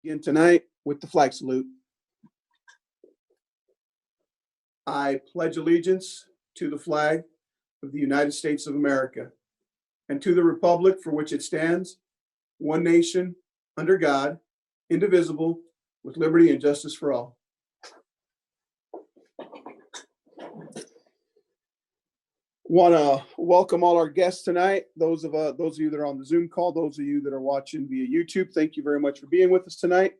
Begin tonight with the flag salute. I pledge allegiance to the flag of the United States of America and to the republic for which it stands, one nation, under God, indivisible, with liberty and justice for all. Want to welcome all our guests tonight. Those of you that are on the Zoom call, those of you that are watching via YouTube, thank you very much for being with us tonight.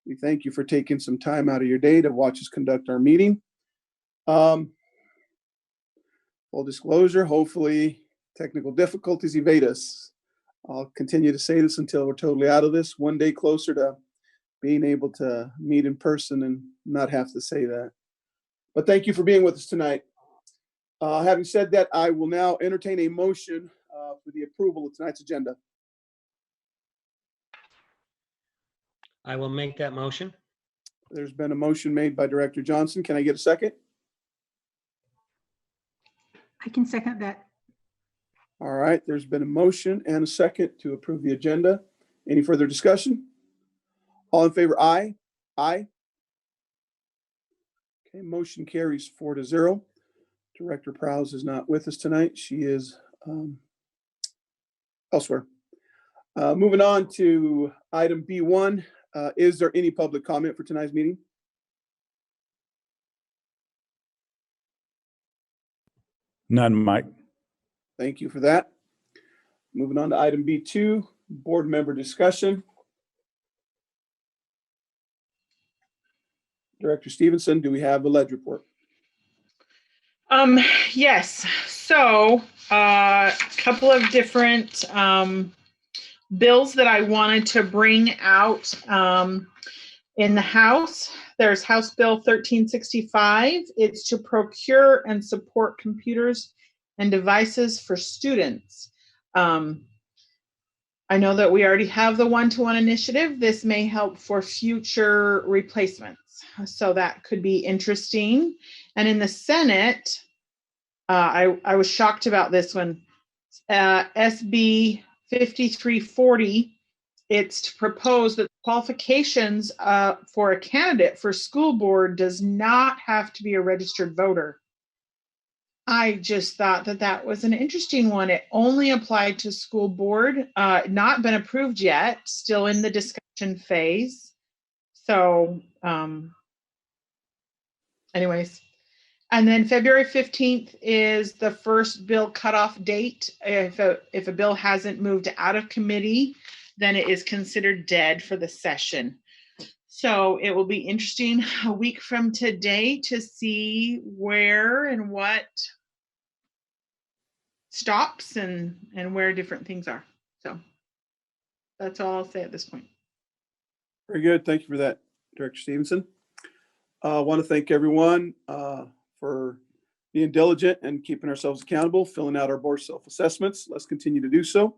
We thank you for taking some time out of your day to watch us conduct our meeting. Full disclosure, hopefully technical difficulties evade us. I'll continue to say this until we're totally out of this, one day closer to being able to meet in person and not have to say that. But thank you for being with us tonight. Having said that, I will now entertain a motion for the approval of tonight's agenda. I will make that motion. There's been a motion made by Director Johnson. Can I get a second? I can second that. All right, there's been a motion and a second to approve the agenda. Any further discussion? All in favor, aye. Aye. Okay, motion carries 4-0. Director Prowse is not with us tonight. She is elsewhere. Moving on to item B1. Is there any public comment for tonight's meeting? None, Mike. Thank you for that. Moving on to item B2, board member discussion. Director Stevenson, do we have the ledge report? Yes. So a couple of different bills that I wanted to bring out in the House. There's House Bill 1365. It's to procure and support computers and devices for students. I know that we already have the one-to-one initiative. This may help for future replacements. So that could be interesting. And in the Senate, I was shocked about this one. SB 5340, it's to propose that qualifications for a candidate for school board does not have to be a registered voter. I just thought that that was an interesting one. It only applied to school board, not been approved yet, still in the discussion phase. So anyways, and then February 15th is the first bill cutoff date. If a bill hasn't moved out of committee, then it is considered dead for the session. So it will be interesting a week from today to see where and what stops and where different things are. So that's all I'll say at this point. Very good. Thank you for that, Director Stevenson. I want to thank everyone for being diligent and keeping ourselves accountable, filling out our board self-assessments. Let's continue to do so.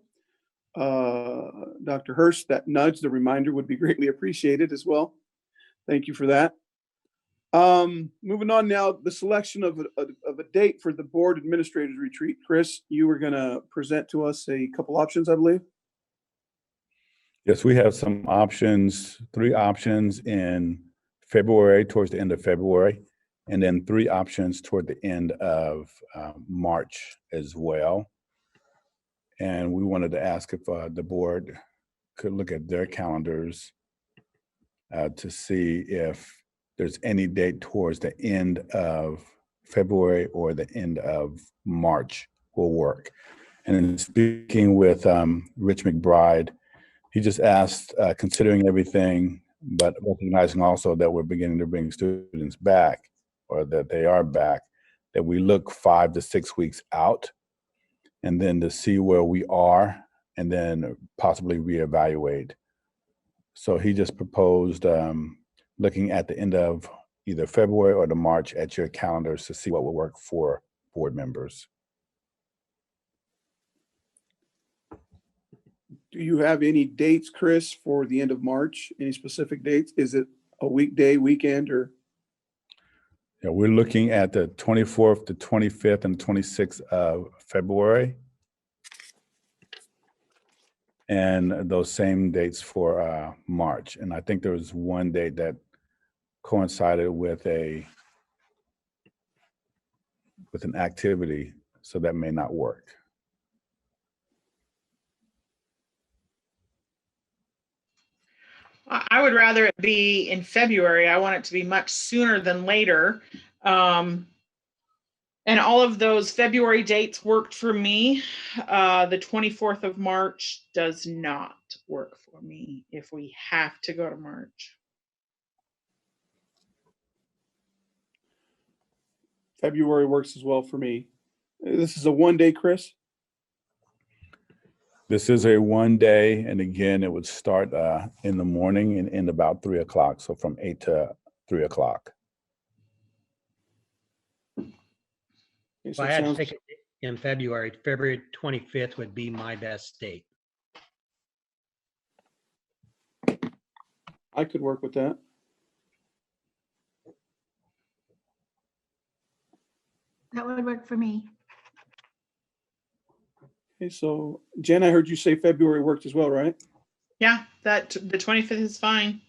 Dr. Hurst, that nudge, the reminder would be greatly appreciated as well. Thank you for that. Moving on now, the selection of a date for the board administrators retreat. Chris, you were going to present to us a couple options, I believe. Yes, we have some options, 3 options in February, towards the end of February, and then 3 options toward the end of March as well. And we wanted to ask if the board could look at their calendars to see if there's any date towards the end of February or the end of March will work. And in speaking with Rich McBride, he just asked, considering everything, but recognizing also that we're beginning to bring students back, or that they are back, that we look 5 to 6 weeks out, and then to see where we are, and then possibly reevaluate. So he just proposed looking at the end of either February or the March at your calendars to see what will work for board members. Do you have any dates, Chris, for the end of March? Any specific dates? Is it a weekday, weekend, or? Yeah, we're looking at the 24th, the 25th, and 26th of February. and those same dates for March. And I think there was one date that coincided with an activity, so that may not work. I would rather it be in February. I want it to be much sooner than later. And all of those February dates worked for me. The 24th of March does not work for me if we have to go to March. February works as well for me. This is a one-day, Chris? This is a one day, and again, it would start in the morning and end about 3 o'clock. So from 8 to 3 o'clock. Okay, If so I it had to sounds- pick it in February, February 25th would be my best date. I could work with that. That would work for me. Okay, so Jen, I heard you say February worked as well, right? Yeah, the 25th is fine.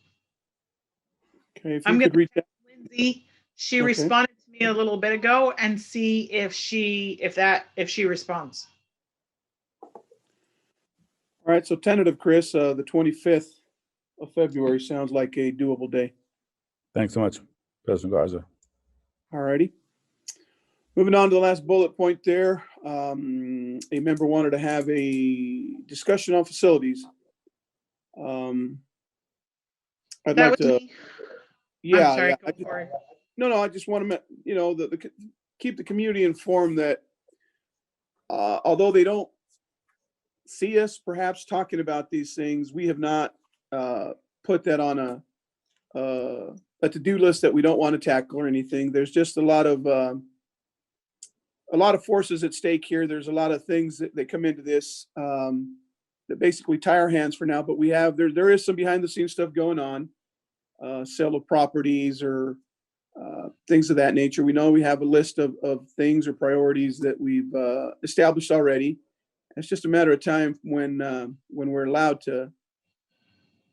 Okay, if I'm you could gonna- reach out. Lindsay, she Okay. responded to me a little bit ago, and see if she responds. All right, so tentative, Chris, the 25th of February sounds like a doable day. Thanks so much, President Garza. All righty. Moving on to the last bullet point there. A member wanted to have a discussion on facilities. I'd That like was to, me. yeah, I'm sorry, yeah. go for it. No, I just want to, keep the community informed that although they don't see us perhaps talking about these things, we have not put that on a to-do list that we don't want to tackle or anything. There's just a lot of forces at stake here. There's a lot of things that come into this that basically tie our hands for now, but there is some behind the scenes stuff going on, sale of properties or things of that nature. We know we have a list of things or priorities that we've established already. It's just a matter of time when we're allowed to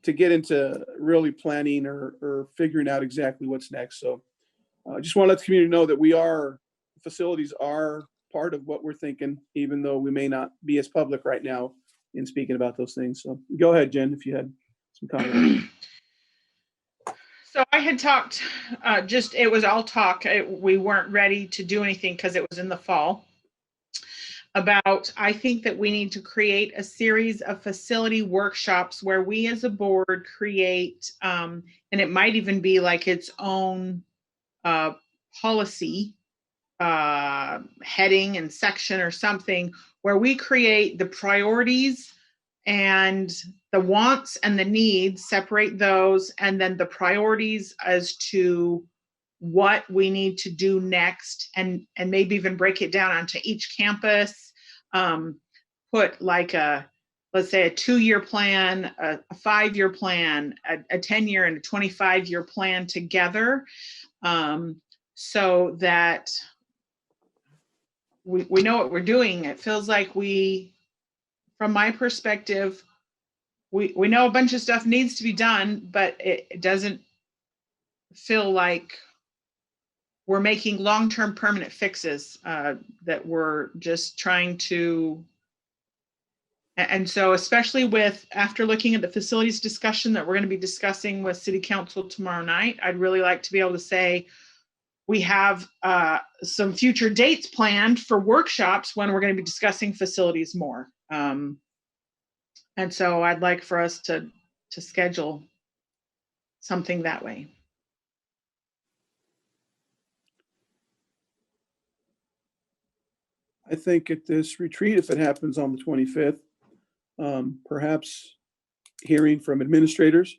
get into really planning or figuring out exactly what's next. So I just want to let the community know that facilities are part of what we're thinking, even though we may not be as public right now in speaking about those things. So go ahead, Jen, if you had some comments. So I had talked, it was all talk. We weren't ready to do anything because it was in the fall. I think that we need to create a series of facility workshops where we as a board create, and it might even be like its own policy heading and section or something, where we create the priorities and the wants and the needs, separate those, and then the priorities as to what we need to do next, and maybe even break it down onto each campus. Put like let's say a 2-year plan, a 5-year plan, a 10-year and a 25-year plan together, so that we know what we're doing. It feels like from my perspective, we know a bunch of stuff needs to be done, but it doesn't feel like we're making long-term permanent fixes, that we're just trying to. And so especially after looking at the facilities discussion that we're going to be discussing with City Council tomorrow night, I'd really like to be able to say we have some future dates planned for workshops when we're going to be discussing facilities more. And so I'd like for us to schedule something that way. I think at this retreat, if it happens on the 25th, perhaps hearing from administrators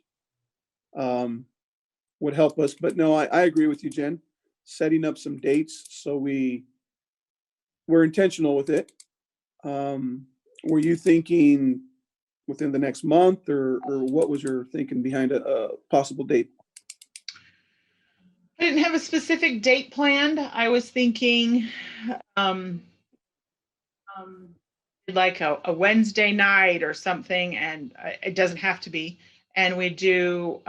would help us. But no, I agree with you, Jen. Setting up some dates so we're intentional with it. Were you thinking within the next month, or what was your thinking behind a possible date? I didn't have a specific date planned. I was thinking did like a Wednesday night or something, and it doesn't have to be, and we do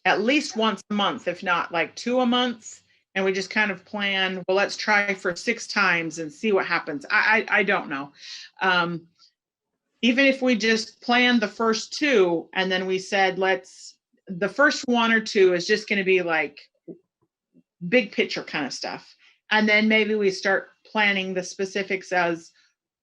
at least once a month, if not like 2 a month, and we just kind of plan, well, let's try for 6 times and see what happens. I don't know. Even if we just planned the first 2 and then we said, the first 1 or 2 is just going to be like big picture kind of stuff. And then maybe we start planning the specifics as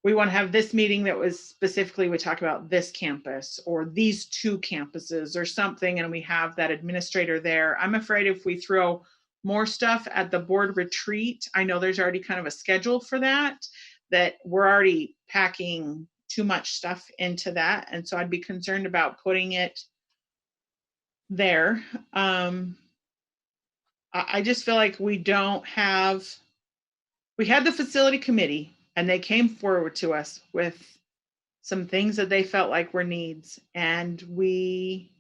we want to have this meeting that was specifically, we talk about this campus or these 2 campuses or something, and we have that administrator there. I'm afraid if we throw more stuff at the board retreat, I know there's already kind of a schedule for that we're already packing too much stuff into that. And so I'd be concerned about putting it there. I just feel like we had the facility committee and they came forward to us with some things that they felt like were needs, and we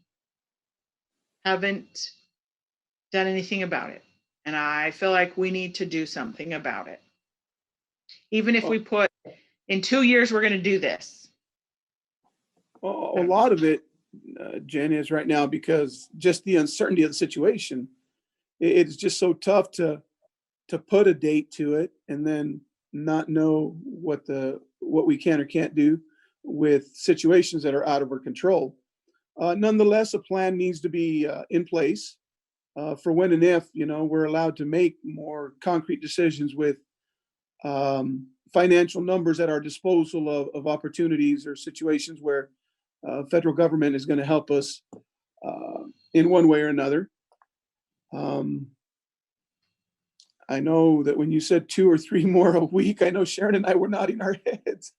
haven't done anything about it. And I feel like we need to do something about it. Even if we put in 2 years, we're going to do this. A lot of it, Jen, is right now because just the uncertainty of the situation. It's just so tough to put a date to it and then not know what we can or can't do with situations that are out of our control. Nonetheless, a plan needs to be in place for when and if we're allowed to make more concrete decisions with financial numbers at our disposal of opportunities or situations where federal government is going to help us in one way or another. I know that when you said 2 or 3 more a week, I know Sharon and I were nodding our heads.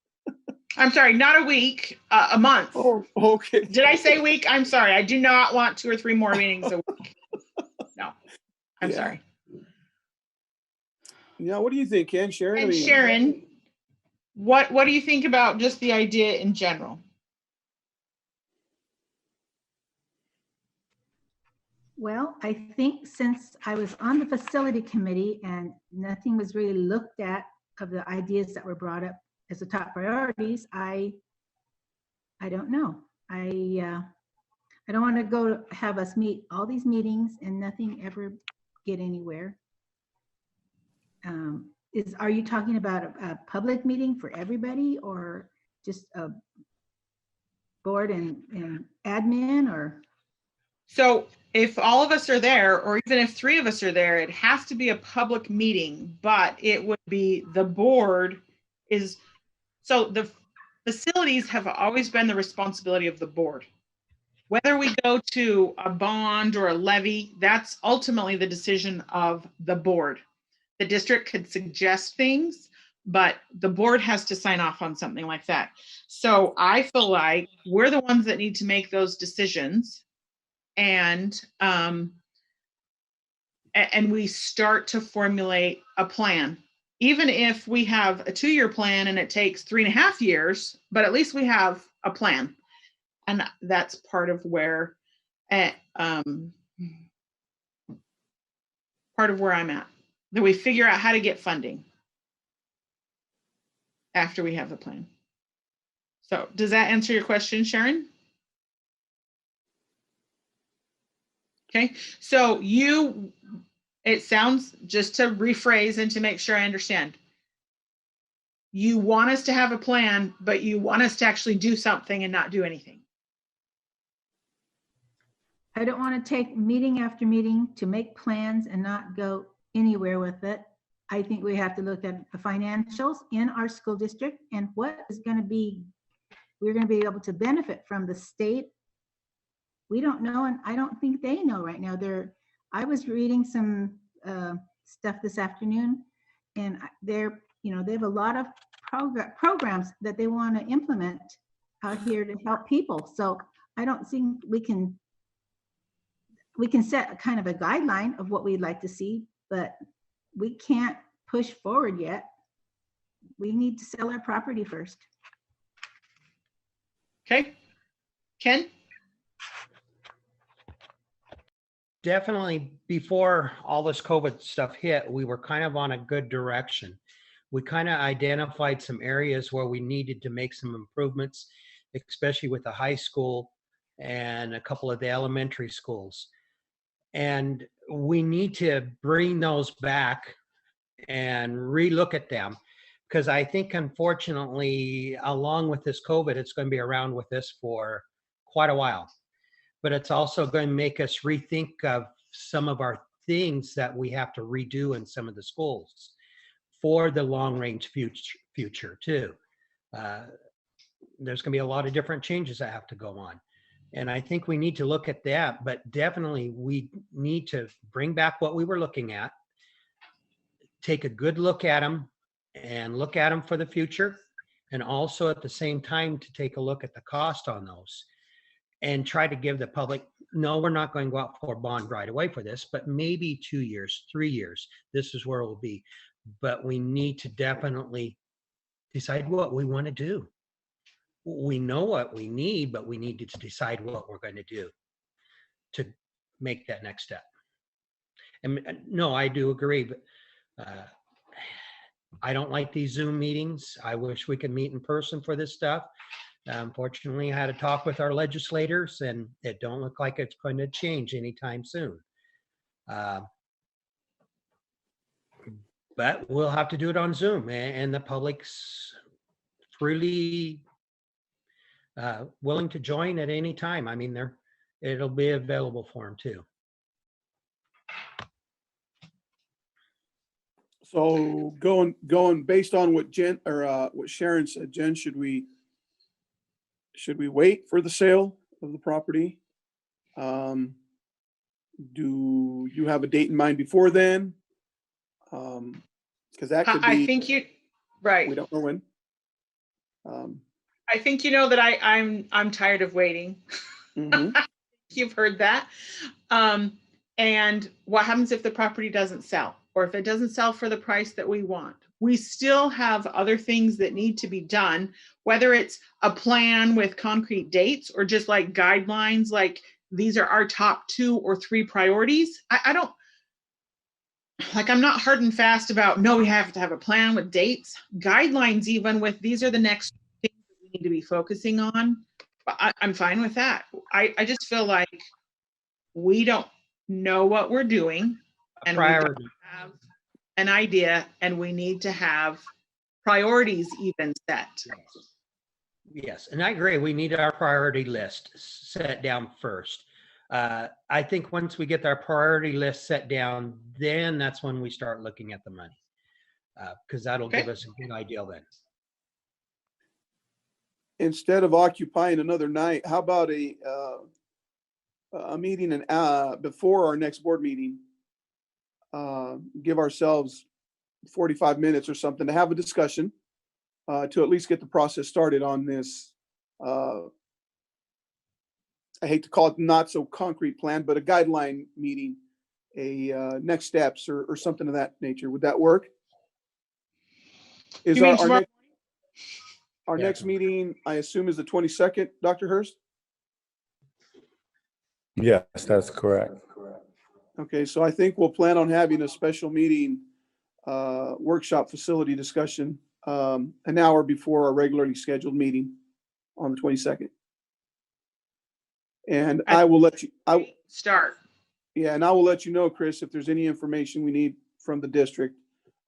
I'm sorry, not a week, a month. Oh, okay. Did I say week? I'm sorry. I do not want 2 or 3 more meetings a week. No, I'm sorry. Yeah, what do you think, Ken? Sharon? And Sharon, what do you think about just the idea in general? Well, I think since I was on the facility committee and nothing was really looked at of the ideas that were brought up as the top priorities, I don't know. I don't want to go have us meet all these meetings and nothing ever get anywhere. Are you talking about a public meeting for everybody or just a board and admin or? So if all of us are there, or even if 3 of us are there, it has to be a public meeting, but it would be the board is, so the facilities have always been the responsibility of the board. Whether we go to a bond or a levy, that's ultimately the decision of the board. The district could suggest things, but the board has to sign off on something like that. So I feel like we're the ones that need to make those decisions. And we start to formulate a plan, even if we have a 2-year plan and it takes 3.5 years, but at least we have a plan. And that's part of where I'm at, that we figure out how to get funding after we have the plan. So does that answer your question, Sharon? Okay, so it sounds, just to rephrase and to make sure I understand, you want us to have a plan, but you want us to actually do something and not do anything. I don't want to take meeting after meeting to make plans and not go anywhere with it. I think we have to look at the financials in our school district and what is going to be, we're going to be able to benefit from the state. We don't know, and I don't think they know right now. I was reading some stuff this afternoon, and they have a lot of programs that they want to implement out here to help people. So I don't think we can set a kind of a guideline of what we'd like to see, but we can't push forward yet. We need to sell our property first. Okay, Ken? Definitely before all this COVID stuff hit, we were kind of on a good direction. we kind of identified some areas where we needed to make some improvements, especially with the high school and a couple of the elementary schools. And we need to bring those back and relook at them, because I think, unfortunately, along with this COVID, it's going to be around with us for quite a while. But it's also going to make us rethink of some of our things that we have to redo in some of the schools for the long-range future too. There's going to be a lot of different changes that have to go on. And I think we need to look at that, but definitely we need to bring back what we were looking at, take a good look at them and look at them for the future. And also at the same time to take a look at the cost on those and try to give the public, no, we're not going to go out for a bond right away for this, but maybe 2 years, 3 years, this is where it will be. But we need to definitely decide what we want to do. We know what we need, but we need to decide what we're going to do to make that next step. And no, I do agree, but I don't like these Zoom meetings. I wish we could meet in person for this stuff. Unfortunately, I had a talk with our legislators, and it don't look like it's going to change anytime soon. But we'll have to do it on Zoom, and the public's freely willing to join at any time. I mean, it'll be available for them too. So going based on what what Sharon said, Jen, should we wait for the sale of the property? Do you have a date in mind before then? Because that could be. I think right. We don't know when. I think you know that I'm tired of waiting. Mm-hmm. You've heard that. And what happens if the property doesn't sell, or if it doesn't sell for the price that we want? We still have other things that need to be done, whether it's a plan with concrete dates or just like guidelines, like these are our top 2 or 3 priorities. I don't, like, I'm not hard and fast about, no, we have to have a plan with dates, guidelines, even with these are the next things that we need to be focusing on. I'm fine with that. I just feel like we don't know what we're doing, and we don't have an idea, and we need to have priorities even set. Yes, and I agree. We need our priority list set down first. I think once we get our priority list set down, then that's when we start looking at the money, because that'll give us a good idea then. Instead of occupying another night, how about a meeting before our next board meeting? Give ourselves 45 minutes or something to have a discussion, to at least get the process started on this. I hate to call it not so concrete plan, but a guideline meeting, a next steps or something of that nature. Would that work? Is our next meeting, I assume, is the 22nd, Dr. Hurst? Yes, that's correct. Okay, so I think we'll plan on having a special meeting, workshop facility discussion, an hour before our regularly scheduled meeting on the 22nd. And I will let you start. Yeah, and I will let you know, Chris, if there's any information we need from the district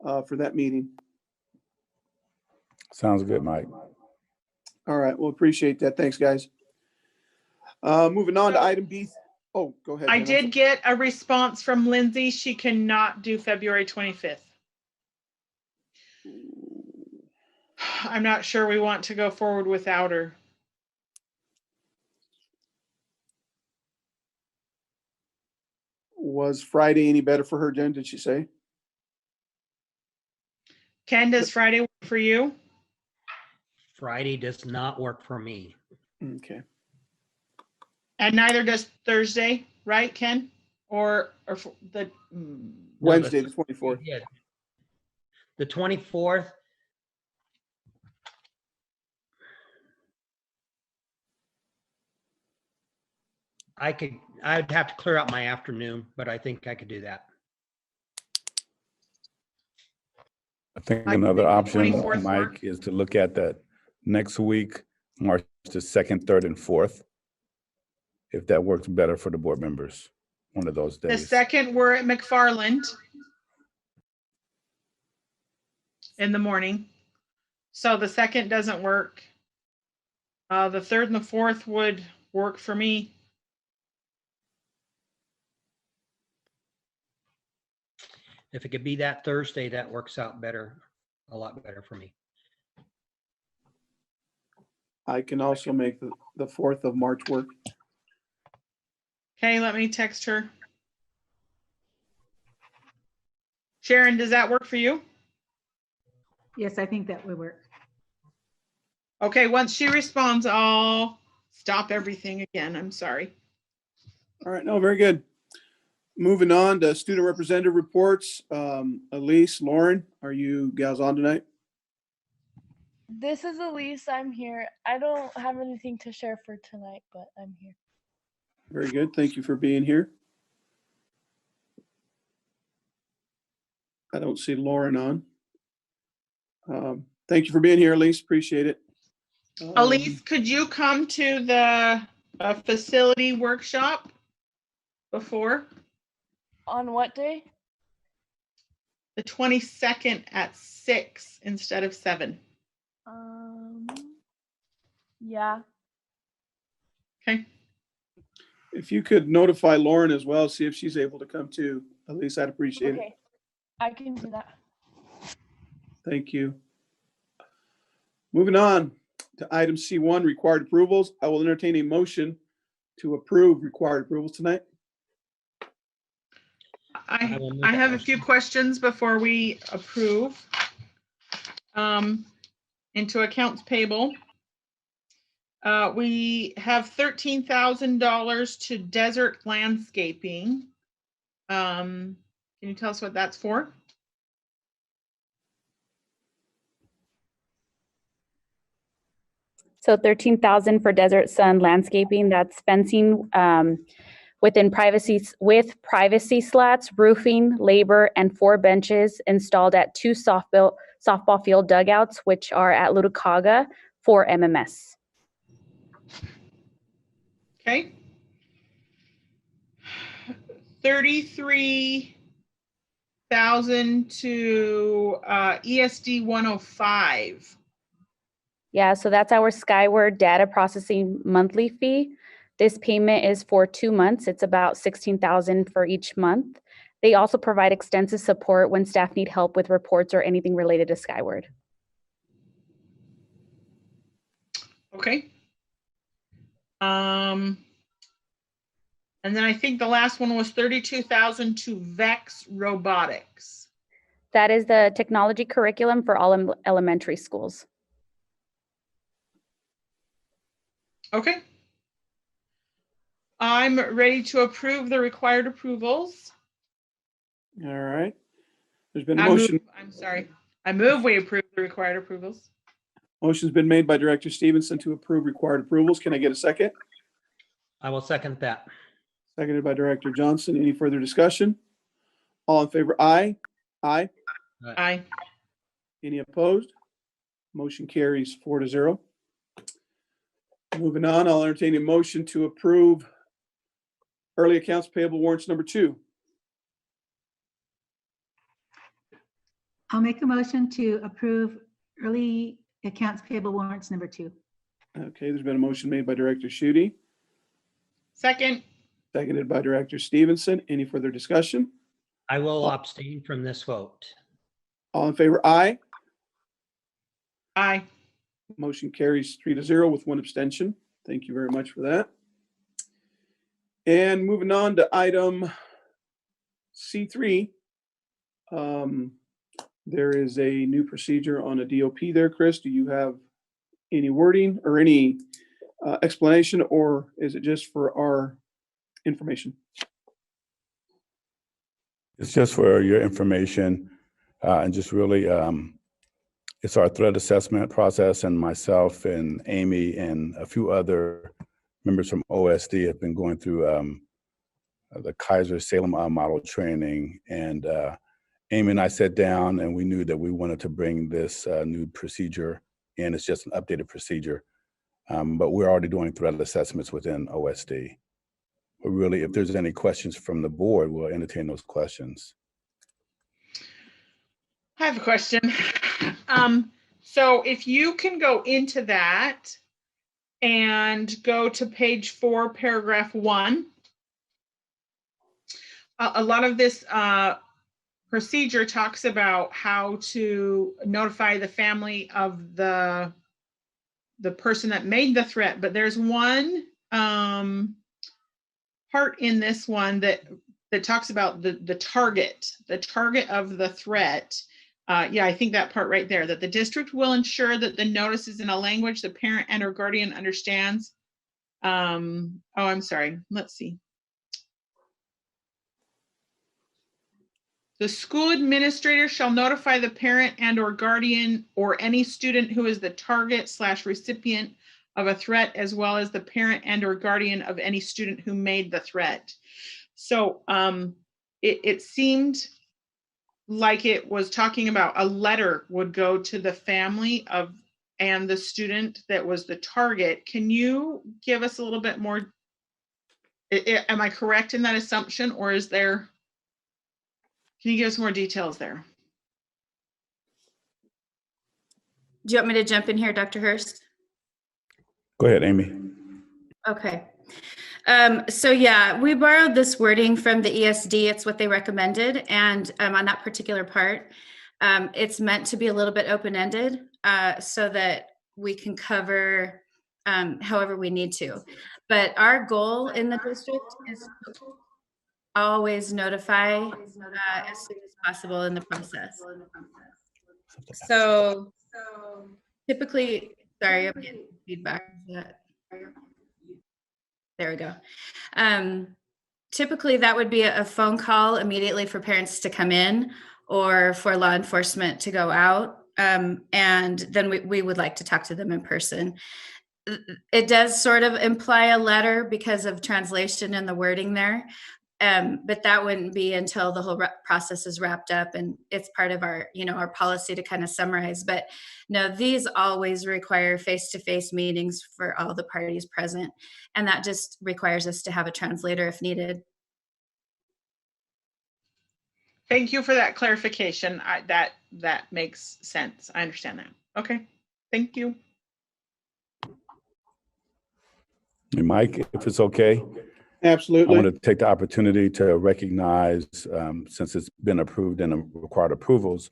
for that meeting. Sounds good, Mike. All right, well, appreciate that. Thanks, guys. Moving on to item B. Oh, go ahead. I did get a response from Lindsay. She cannot do February 25th. I'm not sure we want to go forward without her. Was Friday any better for her, Jen? Did she say? Ken, does Friday work for you? Friday does not work for me. Okay. And neither does Thursday, right, Ken? Or the Wednesday, the 24th. Yeah. The 24th. I'd have to clear out my afternoon, but I think I could do that. I think I can another make the option, 24th Mike, work. is to look at that next week, March the 2nd, 3rd, and 4th. If that works better for the board members, one of those The days. 2nd, we're at McFarland in the morning. So the 2nd doesn't work. The 3rd and the 4th would work for me. If it could be that Thursday, that works out better, a lot better for me. I can also make the 4th of March work. Okay, let me text her. Sharon, does that work for you? Yes, I think that would work. Okay, once she responds, I'll stop everything again. I'm sorry. All right, no, very good. Moving on to student representative reports. Elise, Lauren, are you gals on tonight? This is Elise. I'm here. I don't have anything to share for tonight, but I'm here. Very good. Thank you for being here. I don't see Lauren on. Thank you for being here, Elise. Appreciate it. Elise, could you come to the facility workshop before? On what day? The 22nd at 6 instead of 7. Yeah. Okay. If you could notify Lauren as well, see if she's able to come too. Elise, I'd appreciate it. Okay. I can do that. Thank you. Moving on to item C1, required approvals. I will entertain a motion to approve required approvals tonight. I will make have a motion. few questions before we approve. Into accounts payable. We have $13,000 to Desert Landscaping. Can you tell us what that's for? So 13,000 for Desert Sun Landscaping, that's fencing with privacy slats, roofing, labor, and 4 benches installed at 2 softball field dugouts, which are at Lutakaga for MMS. Okay. 33,000 to ESD 105. Yeah, so that's our Skyward data processing monthly fee. This payment is for 2 months. It's about 16,000 for each month. They also provide extensive support when staff need help with reports or anything related to Skyward. Okay. And then I think the last one was 32,000 to Vex Robotics. That is the technology curriculum for all elementary schools. Okay. I'm ready to approve the required approvals. All right. There's been a motion. I move we approve the required approvals. Motion's been made by Director Stevenson to approve required approvals. Can I get a second? I will second that. Seconded by Director Johnson. Any further discussion? All in favor, aye. Aye. Aye. Any opposed? Motion carries 4-0. Moving on, I'll entertain a motion to approve early accounts payable warrants number 2. I'll make a motion to approve early accounts payable warrants number 2. Okay, there's been a motion made by Director Schutte, Second. seconded by Director Stevenson. Any further discussion? I will abstain from this vote. All in favor, aye. Aye. Motion carries 3-0 with 1 abstention. Thank you very much for that. And moving on to item C3. There is a new procedure on a DOP there. Chris, do you have any wording or any explanation, or is it just for our information? It's just for your information, and just really, it's our threat assessment process, and myself and Amy and a few other members from OSD have been going through the Kaiser Salem model training, and Amy and I sat down and we knew that we wanted to bring this new procedure in. It's just an updated procedure, but we're already doing threat assessments within OSD. But really, if there's any questions from the board, we'll entertain those questions. I have a question. So if you can go into that and go to page 4, paragraph 1, a lot of this procedure talks about how to notify the family of the person that made the threat, but there's one part in this one that talks about the target of the threat. Yeah, I think that part right there, that the district will ensure that the notice is in a language the parent and or guardian understands. Oh, I'm sorry. Let's see. The school administrator shall notify the parent and or guardian or any student who is the target / recipient of a threat, as well as the parent and or guardian of any student who made the threat. So it seemed like it was talking about a letter would go to the family of and the student that was the target. Can you give us a little bit more? Am I correct in that assumption, or is there? Can you give us more details there? Do you want me to jump in here, Dr. Hurst? Go ahead, Amy. Okay. So yeah, we borrowed this wording from the ESD. It's what they recommended. And on that particular part, it's meant to be a little bit open-ended so that we can cover however we need to. But our goal in the district is to always notify as soon as possible in the process. So typically, sorry, I'm getting feedback. There we go. Typically, that would be a phone call immediately for parents to come in or for law enforcement to go out. And then we would like to talk to them in person. It does sort of imply a letter because of translation and the wording there. But that wouldn't be until the whole process is wrapped up, and it's part of our, our policy to kind of summarize. But no, these always require face-to-face meetings for all the parties present, and that just requires us to have a translator if needed. Thank you for that clarification. That makes sense. I understand that. Okay, thank you. Hey, Mike, if it's okay. Absolutely. I want to take the opportunity to recognize, since it's been approved and required approvals,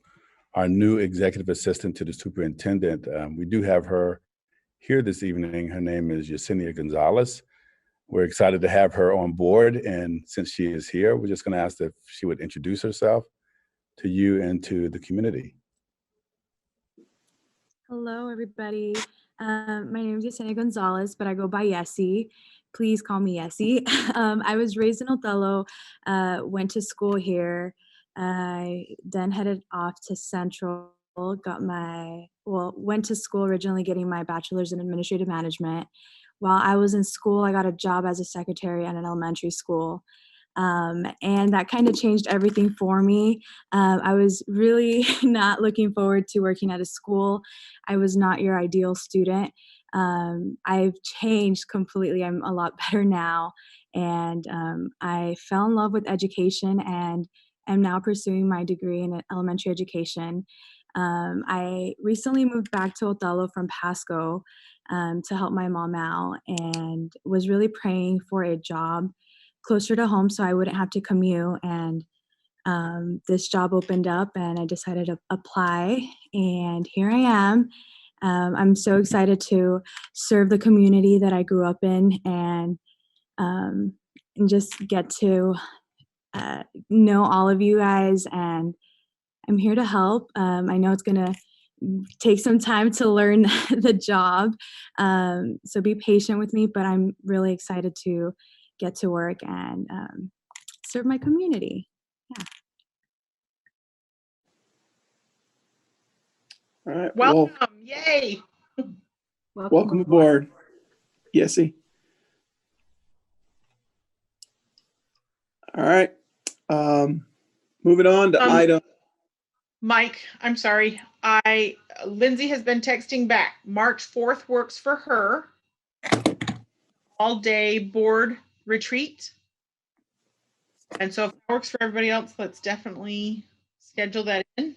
our new executive assistant to the superintendent. We do have her here this evening. Her name is Yesenia Gonzalez. We're excited to have her on board. And since she is here, we're just going to ask if she would introduce herself to you and to the community. Hello, everybody. My name is Yesenia Gonzalez, but I go by Yessie. Please call me Yessie. I was raised in Othello, went to school here. I then headed off to Central, went to school originally getting my bachelor's in administrative management. While I was in school, I got a job as a secretary at an elementary school. And that kind of changed everything for me. I was really not looking forward to working at a school. I was not your ideal student. I've changed completely. I'm a lot better now. And I fell in love with education and am now pursuing my degree in elementary education. I recently moved back to Othello from Pasco to help my mom out, and was really praying for a job closer to home so I wouldn't have to commute. And this job opened up and I decided to apply, and here I am. I'm so excited to serve the community that I grew up in, and just get to know all of you guys, and I'm here to help. I know it's going to take some time to learn the job, so be patient with me, but I'm really excited to get to work and serve my community. Yeah. All right. Welcome. Yay. Welcome aboard, Yessie. All right. Moving on to item. Mike, I'm sorry. Lindsay has been texting back. March 4th works for her. All day board retreat. And so if it works for everybody else, let's definitely schedule that in.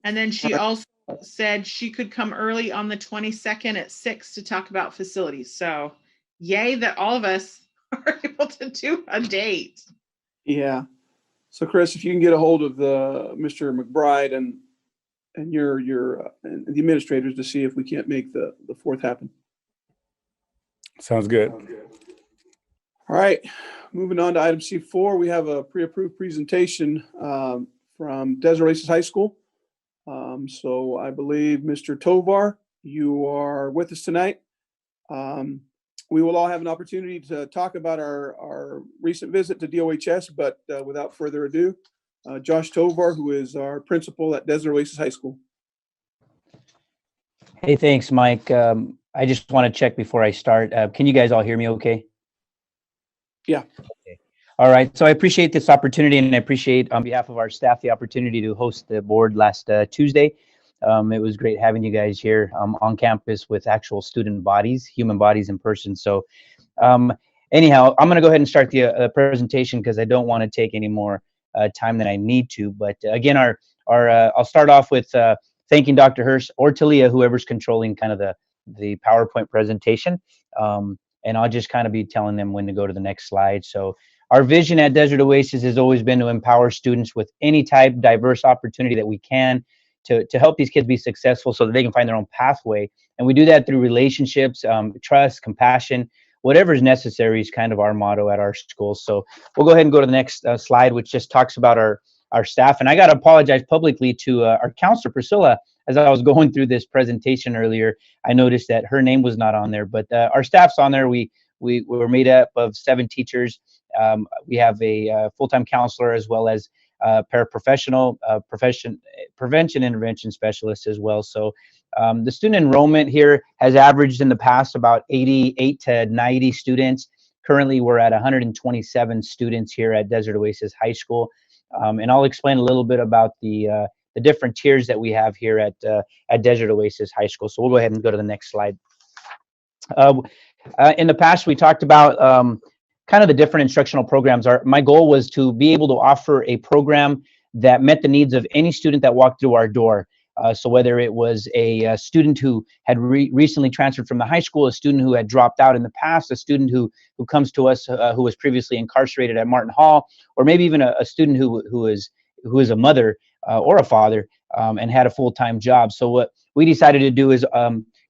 And then she also said she could come early on the 22nd at 6 to talk about facilities. So yay that all of us are able to do a date. Yeah. So Chris, if you can get a hold of Mr. McBride and your and the administrators to see if we can't make the 4th happen. Sounds good. All right, moving on to item C4, we have a pre-approved presentation from Desert Oasis High School. So I believe Mr. Tovar, you are with us tonight. We will all have an opportunity to talk about our recent visit to DOHS, but without further ado, Josh Tovar, who is our principal at Desert Oasis High School. Hey, thanks, Mike. I just want to check before I start. Can you guys all hear me okay? Yeah. Okay. All right. So I appreciate this opportunity, and I appreciate on behalf of our staff the opportunity to host the board last Tuesday. It was great having you guys here on campus with actual student bodies, human bodies in person. So anyhow, I'm going to go ahead and start the presentation because I don't want to take any more time than I need to. But again, I'll start off with thanking Dr. Hurst or Talia, whoever's controlling kind of the PowerPoint presentation. And I'll just kind of be telling them when to go to the next slide. So our vision at Desert Oasis has always been to empower students with any type diverse opportunity that we can to help these kids be successful so that they can find their own pathway. And we do that through relationships, trust, compassion, whatever is necessary is kind of our motto at our school. So we'll go ahead and go to the next slide, which just talks about our staff. And I got to apologize publicly to our counselor, Priscilla. As I was going through this presentation earlier, I noticed that her name was not on there, but our staff's on there. We were made up of 7 teachers. We have a full-time counselor as well as paraprofessional, prevention intervention specialist as well. So the student enrollment here has averaged in the past about 88 to 90 students. Currently, we're at 127 students here at Desert Oasis High School. And I'll explain a little bit about the different tiers that we have here at Desert Oasis High School. So we'll go ahead and go to the next slide. In the past, we talked about kind of the different instructional programs. My goal was to be able to offer a program that met the needs of any student that walked through our door. So whether it was a student who had recently transferred from the high school, a student who had dropped out in the past, a student who comes to us who was previously incarcerated at Martin Hall, or maybe even a student who is a mother or a father and had a full-time job. So what we decided to do is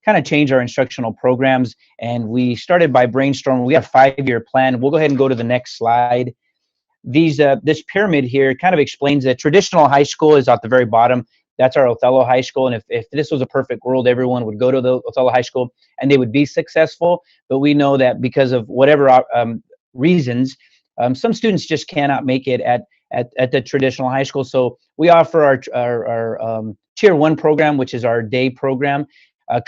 kind of change our instructional programs, and we started by brainstorming. We have a 5-year plan. We'll go ahead and go to the next slide. This pyramid here kind of explains that traditional high school is at the very bottom. That's our Othello High School, and if this was a perfect world, everyone would go to the Othello High School and they would be successful. But we know that because of whatever reasons, some students just cannot make it at the traditional high school. So we offer our Tier 1 program, which is our day program.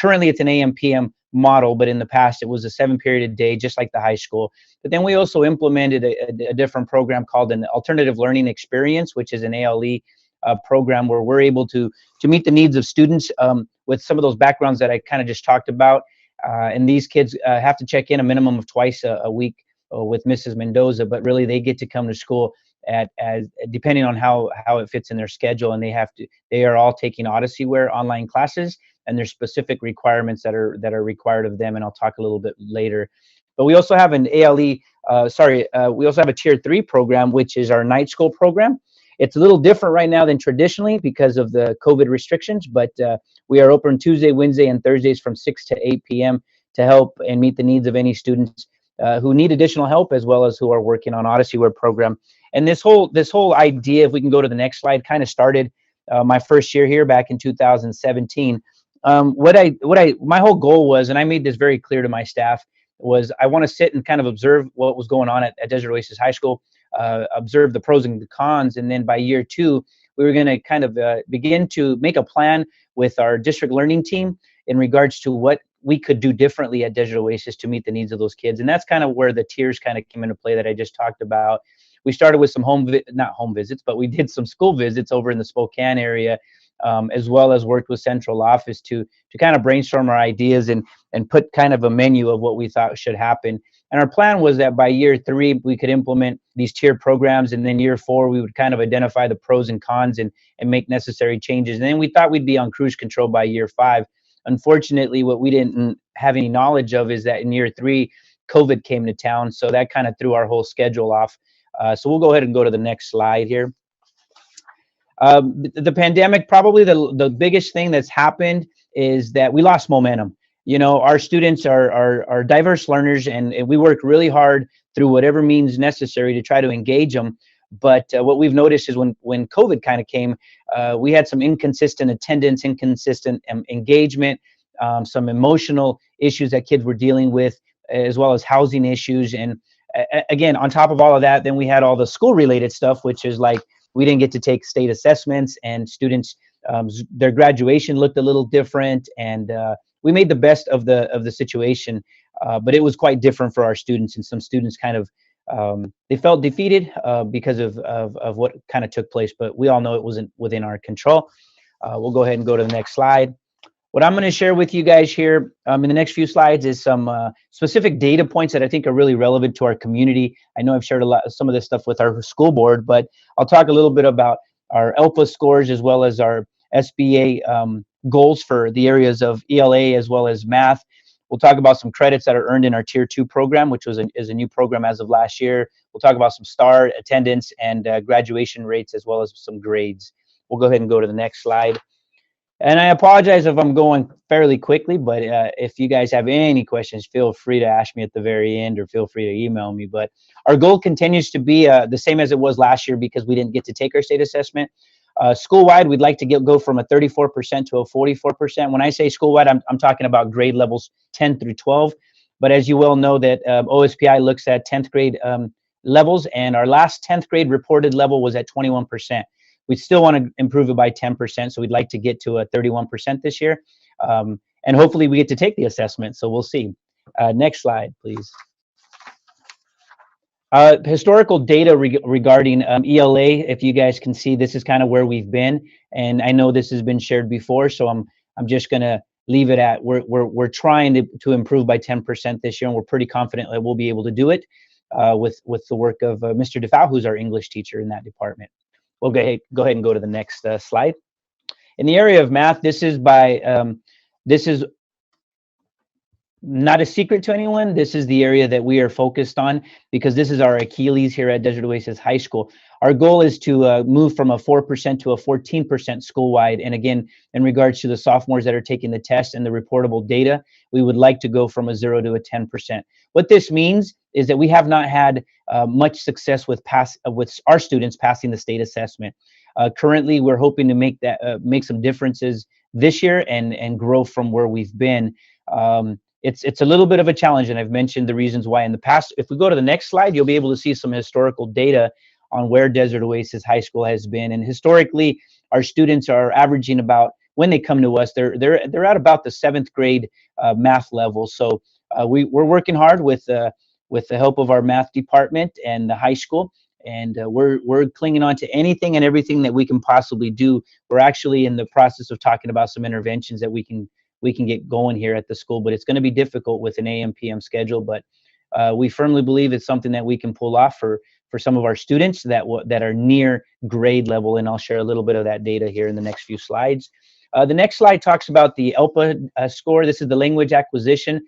Currently, it's an AM/PM model, but in the past, it was a 7-period day, just like the high school. But then we also implemented a different program called an Alternative Learning Experience, which is an ALE program where we're able to meet the needs of students with some of those backgrounds that I kind of just talked about. And these kids have to check in a minimum of twice a week with Mrs. Mendoza, but really they get to come to school as depending on how it fits in their schedule, and they are all taking Odyssey-ware online classes, and there's specific requirements that are required of them, and I'll talk a little bit later. But we also have an ALE, we also have a Tier 3 program, which is our night school program. It's a little different right now than traditionally because of the COVID restrictions, but we are open Tuesday, Wednesday, and Thursdays from 6 to 8 p.m. to help and meet the needs of any students who need additional help, as well as who are working on Odyssey-ware program. And this whole idea, if we can go to the next slide, kind of started my first year here back in 2017. My whole goal was, and I made this very clear to my staff, was I want to sit and kind of observe what was going on at Desert Oasis High School, observe the pros and the cons, and then by year 2, we were going to kind of begin to make a plan with our district learning team in regards to what we could do differently at Desert Oasis to meet the needs of those kids. And that's kind of where the tiers kind of came into play that I just talked about. we started with some not home visits, but we did some school visits over in the Spokane area, as well as worked with central office to kind of brainstorm our ideas and put kind of a menu of what we thought should happen. And our plan was that by year 3, we could implement these tiered programs. And then year 4, we would kind of identify the pros and cons and make necessary changes. And then we thought we'd be on cruise control by year 5. Unfortunately, what we didn't have any knowledge of is that in year 3, COVID came to town. So that kind of threw our whole schedule off. So we'll go ahead and go to the next slide here. The pandemic, probably the biggest thing that's happened is that we lost momentum. You know, our students are diverse learners, and we work really hard through whatever means necessary to try to engage them. But what we've noticed is when COVID kind of came, we had some inconsistent attendance, inconsistent engagement, some emotional issues that kids were dealing with, as well as housing issues. And again, on top of all of that, then we had all the school-related stuff, which is like we didn't get to take state assessments, and students, their graduation looked a little different, and we made the best of the situation, but it was quite different for our students, and some students kind of they felt defeated because of what kind of took place. But we all know it wasn't within our control. We'll go ahead and go to the next slide. What I'm going to share with you guys here in the next few slides is some specific data points that I think are really relevant to our community. I know I've shared some of this stuff with our school board, but I'll talk a little bit about our ELPA scores as well as our SBA goals for the areas of ELA as well as math. We'll talk about some credits that are earned in our Tier 2 program, which is a new program as of last year. We'll talk about some STAR attendance and graduation rates as well as some grades. We'll go ahead and go to the next slide. And I apologize if I'm going fairly quickly, but if you guys have any questions, feel free to ask me at the very end or feel free to email me. But our goal continues to be the same as it was last year because we didn't get to take our state assessment. School-wide, we'd like to go from a 34% to a 44%. When I say school-wide, I'm talking about grade levels 10 through 12. But as you well know that OSPI looks at 10th grade levels, and our last 10th grade reported level was at 21%. We still want to improve it by 10%, so we'd like to get to a 31% this year. And hopefully we get to take the assessment, so we'll see. Next slide, please. Historical data regarding ELA, if you guys can see, this is kind of where we've been, and I know this has been shared before, so I'm just going to leave it at we're trying to improve by 10% this year, and we're pretty confident that we'll be able to do it with the work of Mr. DeFau, who's our English teacher in that department. We'll go ahead and go to the next slide. In the area of math, this is not a secret to anyone. This is the area that we are focused on because this is our Achilles here at Desert Oasis High School. Our goal is to move from a 4% to a 14% school-wide. And again, in regards to the sophomores that are taking the test and the reportable data, we would like to go from a 0 to a 10%. What this means is that we have not had much success with our students passing the state assessment. Currently, we're hoping to make some differences this year and grow from where we've been. It's a little bit of a challenge, and I've mentioned the reasons why in the past. If we go to the next slide, you'll be able to see some historical data on where Desert Oasis High School has been. And historically, our students are averaging about, when they come to us, they're at about the 7th grade math level. So we're working hard with the help of our math department and the high school, and we're clinging on to anything and everything that we can possibly do. We're actually in the process of talking about some interventions that we can get going here at the school, but it's going to be difficult with an AM/PM schedule. But we firmly believe it's something that we can pull off for some of our students that are near grade level, and I'll share a little bit of that data here in the next few slides. The next slide talks about the ELPA score. This is the language acquisition.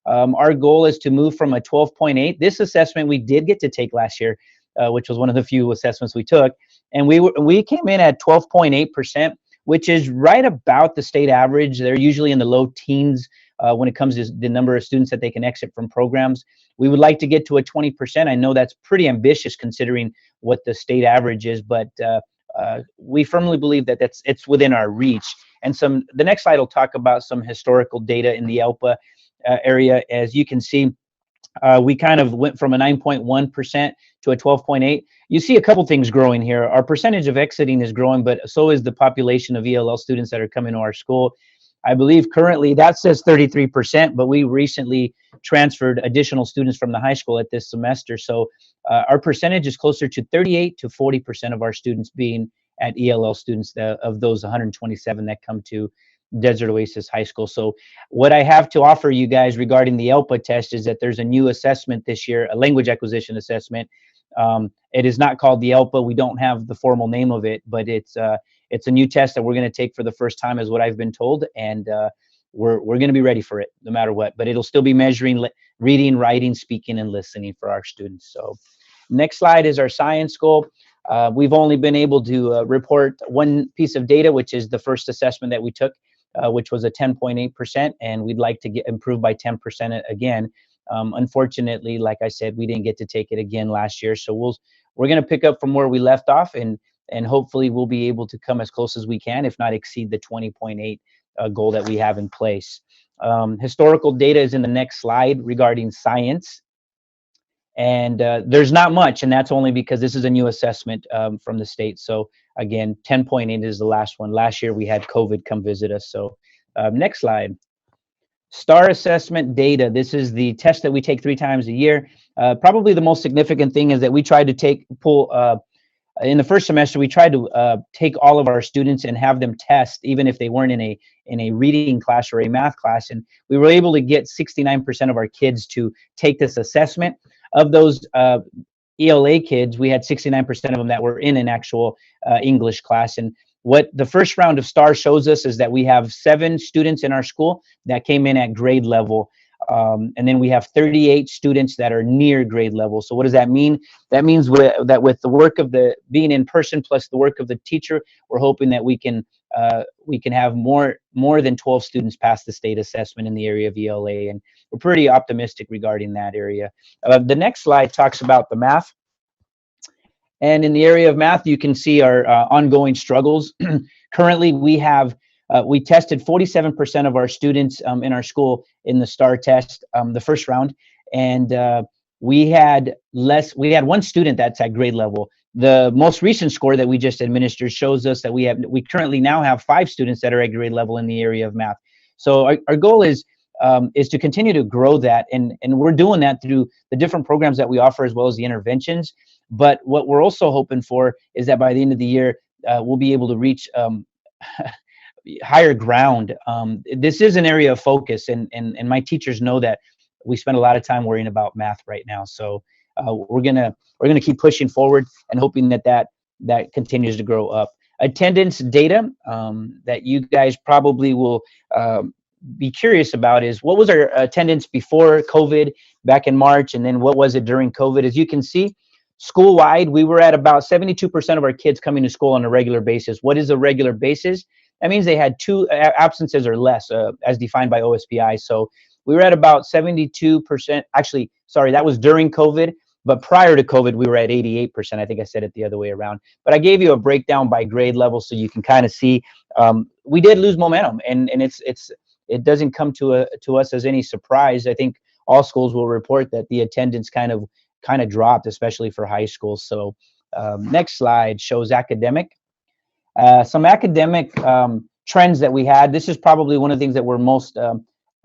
Our goal is to move from a 12.8. This assessment we did get to take last year, which was one of the few assessments we took, and we came in at 12.8%. which is right about the state average. They're usually in the low teens when it comes to the number of students that they can exit from programs. We would like to get to a 20%. I know that's pretty ambitious considering what the state average is, but we firmly believe that it's within our reach. And the next slide will talk about some historical data in the ELPA area. As you can see, we kind of went from a 9.1% to a 12.8. You see a couple things growing here. Our percentage of exiting is growing, but so is the population of ELL students that are coming to our school. I believe currently that says 33%, but we recently transferred additional students from the high school at this semester. So our percentage is closer to 38 to 40% of our students being at ELL students of those 127 that come to Desert Oasis High School. So what I have to offer you guys regarding the ELPA test is that there's a new assessment this year, a language acquisition assessment. It is not called the ELPA. We don't have the formal name of it, but it's a new test that we're going to take for the first time, is what I've been told, and we're going to be ready for it no matter what. But it'll still be measuring reading, writing, speaking, and listening for our students. So next slide is our science goal. We've only been able to report one piece of data, which is the first assessment that we took, which was a 10.8%, and we'd like to get improved by 10% again. Unfortunately, like I said, we didn't get to take it again last year, so we're going to pick up from where we left off, and hopefully we'll be able to come as close as we can, if not exceed the 20.8 goal that we have in place. Historical data is in the next slide regarding science. And there's not much, and that's only because this is a new assessment from the state. So again, 10.8 is the last one. Last year we had COVID come visit us. So next slide. STAR assessment data. This is the test that we take 3 times a year. Probably the most significant thing is that we tried to pull in the first semester, we tried to take all of our students and have them test, even if they weren't in a reading class or a math class. And we were able to get 69% of our kids to take this assessment. Of those ELA kids, we had 69% of them that were in an actual English class. And what the first round of STAR shows us is that we have 7 students in our school that came in at grade level. And then we have 38 students that are near grade level. So what does that mean? That means that with the work of being in person plus the work of the teacher, we're hoping that we can have more than 12 students pass the state assessment in the area of ELA, and we're pretty optimistic regarding that area. The next slide talks about the math. And in the area of math, you can see our ongoing struggles. Currently, we tested 47% of our students in our school in the STAR test, the first round, and we had 1 student that's at grade level. The most recent score that we just administered shows us that we currently now have 5 students that are at grade level in the area of math. So our goal is to continue to grow that, and we're doing that through the different programs that we offer as well as the interventions. But what we're also hoping for is that by the end of the year, we'll be able to reach higher ground. This is an area of focus, and my teachers know that we spend a lot of time worrying about math right now. So we're gonna keep pushing forward and hoping that continues to grow up. Attendance data that you guys probably will be curious about is what was our attendance before COVID back in March, and then what was it during COVID? As you can see, school-wide, we were at about 72% of our kids coming to school on a regular basis. What is a regular basis? That means they had 2 absences or less, as defined by OSPI. So we were at about 72%. Actually, sorry, that was during COVID. But prior to COVID, we were at 88%. I think I said it the other way around. But I gave you a breakdown by grade level so you can kind of see we did lose momentum, and it doesn't come to us as any surprise. I think all schools will report that the attendance kind of dropped, especially for high schools. So next slide shows academic. Some academic trends that we had. This is probably one of the things that we're most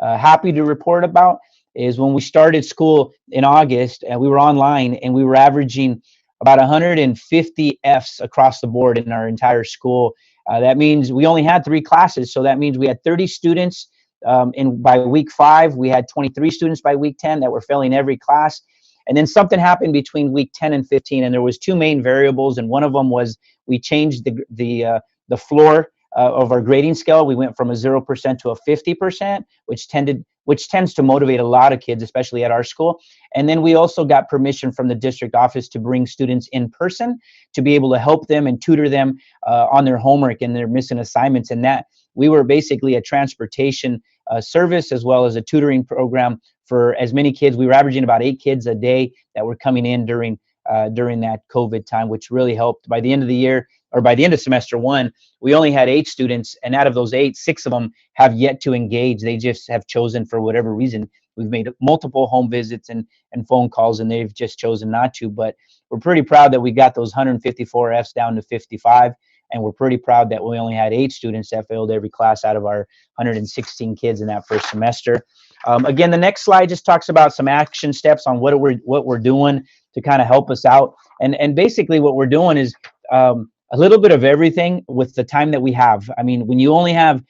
happy to report about, is when we started school in August and we were online, and we were averaging about 150 Fs across the board in our entire school. That means we only had 3 classes. So that means we had 30 students by week 5. We had 23 students by week 10 that were failing every class. And then something happened between week 10 and 15, and there was 2 main variables, and one of them was we changed the floor of our grading scale. We went from a 0% to a 50%, which tends to motivate a lot of kids, especially at our school. And then we also got permission from the district office to bring students in person to be able to help them and tutor them on their homework and their missing assignments. And that we were basically a transportation service as well as a tutoring program for as many kids. We were averaging about 8 kids a day that were coming in during that COVID time, which really helped. By the end of the year, or by the end of semester 1, we only had 8 students, and out of those 8, 6 of them have yet to engage. They just have chosen, for whatever reason. We've made multiple home visits and phone calls, and they've just chosen not to. But we're pretty proud that we got those 154 Fs down to 55. And we're pretty proud that we only had 8 students that failed every class out of our 116 kids in that first semester. Again, the next slide just talks about some action steps on what we're doing to kind of help us out. And basically what we're doing is a little bit of everything with the time that we have. I mean, when you only have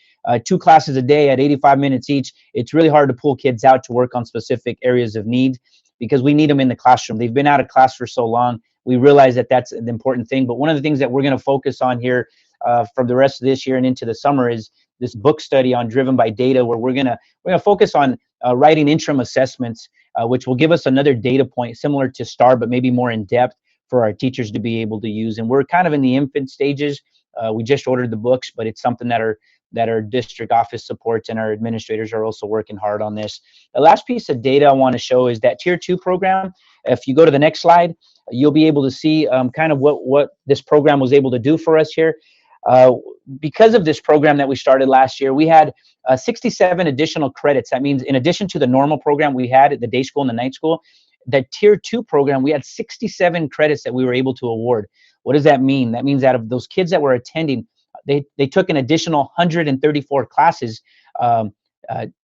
2 classes a day at 85 minutes each, it's really hard to pull kids out to work on specific areas of need because we need them in the classroom. They've been out of class for so long. We realize that that's an important thing. But one of the things that we're going to focus on here from the rest of this year and into the summer is this book study on Driven by Data, where we're gonna focus on writing interim assessments, which will give us another data point similar to STAR, but maybe more in depth for our teachers to be able to use. And we're kind of in the infant stages. We just ordered the books, but it's something that our district office supports, and our administrators are also working hard on this. The last piece of data I want to show is that Tier 2 program. If you go to the next slide, you'll be able to see kind of what this program was able to do for us here. Because of this program that we started last year, we had 67 additional credits. That means in addition to the normal program we had at the day school and the night school, the Tier 2 program, we had 67 credits that we were able to award. What does that mean? That means out of those kids that were attending, they took an additional 134 classes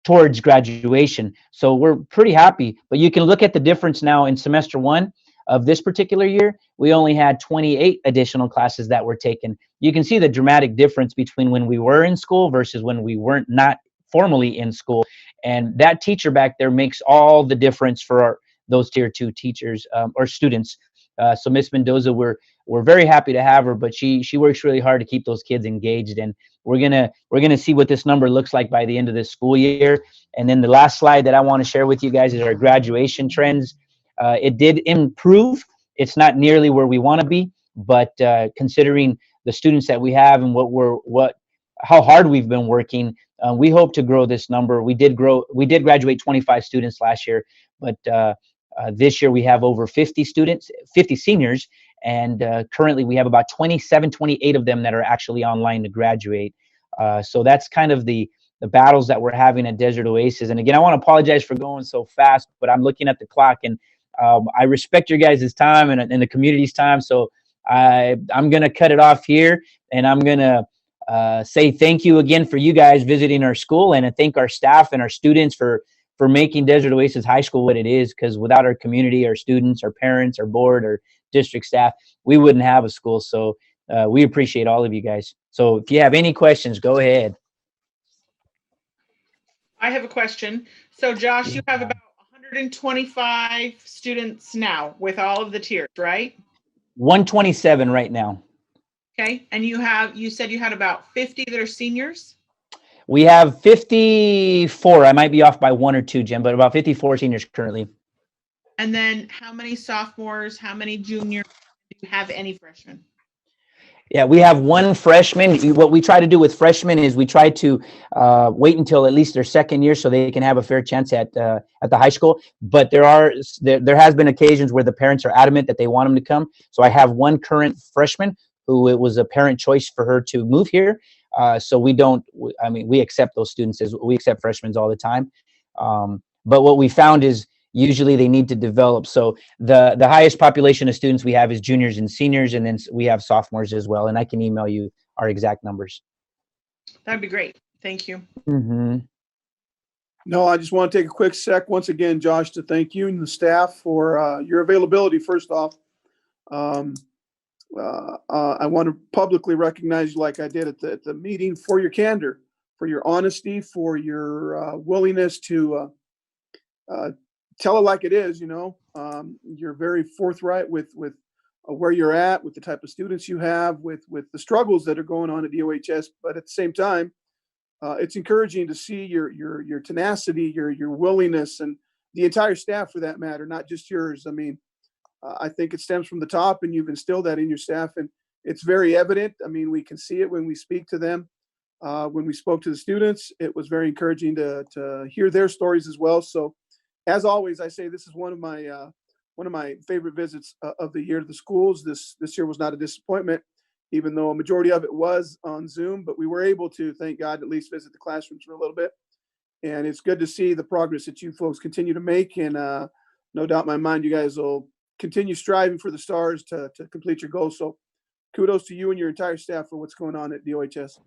towards graduation. So we're pretty happy. But you can look at the difference now in semester 1 of this particular year. We only had 28 additional classes that were taken. You can see the dramatic difference between when we were in school versus when we weren't not formally in school. And that teacher back there makes all the difference for those Tier 2 teachers or students. So Miss Mendoza, we're very happy to have her, but she works really hard to keep those kids engaged. And we're gonna see what this number looks like by the end of this school year. And then the last slide that I want to share with you guys is our graduation trends. It did improve. It's not nearly where we want to be, but considering the students that we have and how hard we've been working, we hope to grow this number. We did graduate 25 students last year, but this year we have over 50 seniors, and currently we have about 28 of them that are actually online to graduate. So that's kind of the battles that we're having at Desert Oasis. And again, I want to apologize for going so fast, but I'm looking at the clock, and I respect your guys' time and the community's time. So I'm going to cut it off here, and I'm going to say thank you again for you guys visiting our school, and I thank our staff and our students for making Desert Oasis High School what it is, because without our community, our students, our parents, our board, our district staff, we wouldn't have a school. So we appreciate all of you guys. So if you have any questions, go ahead. I have a question. So Josh, you have about 125 students now with all of the tiers, right? 127 right now. Okay. And you said you had about 50 that are seniors? We have 54. I might be off by 1 or 2, Jim, but about 54 seniors currently. And then how many sophomores, how many juniors? Do you have any freshmen? Yeah, we have 1 freshman. What we try to do with freshmen is we try to wait until at least their second year so they can have a fair chance at the high school. But there has been occasions where the parents are adamant that they want them to come. So I have 1 current freshman who it was a parent choice for her to move here. So we accept those students we accept freshmen all the time. But what we found is usually they need to develop. So the highest population of students we have is juniors and seniors, and then we have sophomores as well. And I can email you our exact numbers. That'd be great. Thank you. Mm-hmm. No, I just want to take a quick sec once again, Josh, to thank you and the staff for your availability. First off, I want to publicly recognize you like I did at the meeting for your candor, for your honesty, for your willingness to tell it like it is. You're very forthright with where you're at, with the type of students you have, with the struggles that are going on at DOHS. But at the same time, it's encouraging to see your tenacity, your willingness, and the entire staff for that matter, not just yours. I mean, I think it stems from the top, and you've instilled that in your staff, and it's very evident. I mean, we can see it when we speak to them. When we spoke to the students, it was very encouraging to hear their stories as well. So, as always, I say this is one of my favorite visits of the year to the schools. This year was not a disappointment, even though a majority of it was on Zoom. But we were able to, thank God, at least visit the classrooms for a little bit. And it's good to see the progress that you folks continue to make. And no doubt in my mind, you guys will continue striving for the stars to complete your goals. So kudos to you and your entire staff for what's going on at DOHS.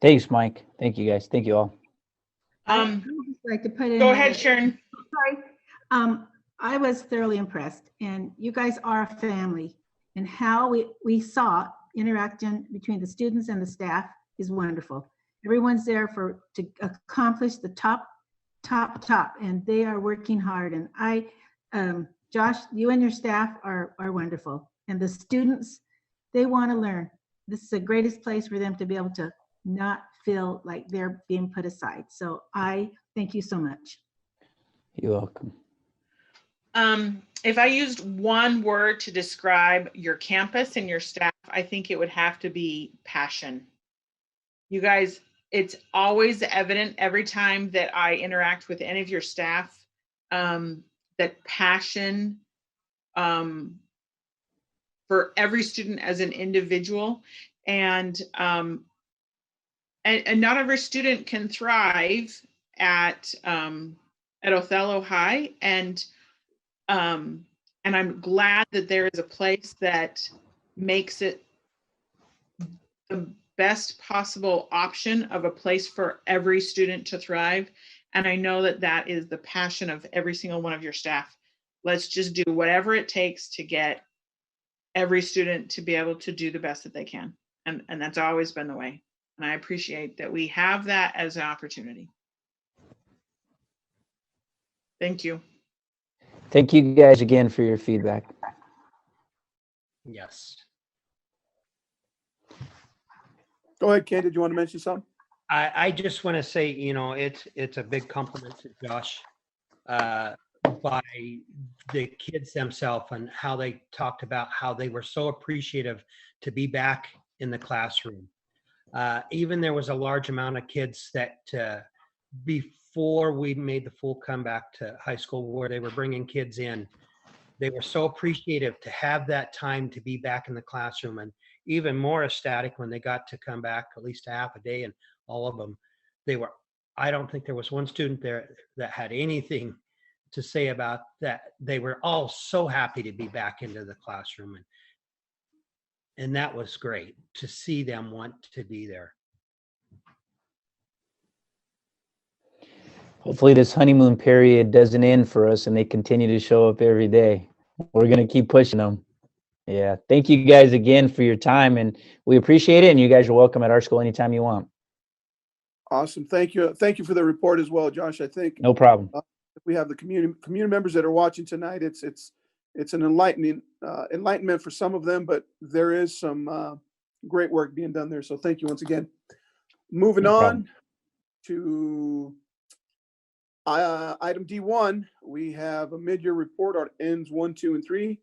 Thanks, Mike. Thank you, guys. Thank you all. I would just like to put in. Go ahead, Sharon. Sorry. I was thoroughly impressed, and you guys are a family, and how we saw interaction between the students and the staff is wonderful. Everyone's there to accomplish the top, and they are working hard. And Josh, you and your staff are wonderful, and the students, they want to learn. This is the greatest place for them to be able to not feel like they're being put aside. So I thank you so much. You're welcome. If I used one word to describe your campus and your staff, I think it would have to be passion. You guys, it's always evident every time that I interact with any of your staff, that passion for every student as an individual, and not every student can thrive at Othello High, and I'm glad that there is a place that makes it the best possible option of a place for every student to thrive. And I know that that is the passion of every single one of your staff. Let's just do whatever it takes to get every student to be able to do the best that they can. And that's always been the way. And I appreciate that we have that as an opportunity. Thank you. Thank you guys again for your feedback. Yes. Go ahead, Ken. Did you want to mention something? I just want to say, it's a big compliment to Josh by the kids themselves and how they talked about how they were so appreciative to be back in the classroom. Even there was a large amount of kids that before we made the full comeback to high school where they were bringing kids in, they were so appreciative to have that time to be back in the classroom, and even more ecstatic when they got to come back at least a half a day, and all of them, I don't think there was one student there that had anything to say about that. They were all so happy to be back into the classroom, and that was great to see them want to be there. Hopefully this honeymoon period doesn't end for us and they continue to show up every day. We're going to keep pushing them. Yeah. Thank you guys again for your time, and we appreciate it. And you guys are welcome at our school anytime you want. Awesome. Thank you. Thank you for the report as well, Josh. I think No problem. we have the community members that are watching tonight. It's an enlightenment for some of them, but there is some great work being done there. So thank you once again. Moving on to item D1, we have a mid-year report on ends 1, 2, and 3.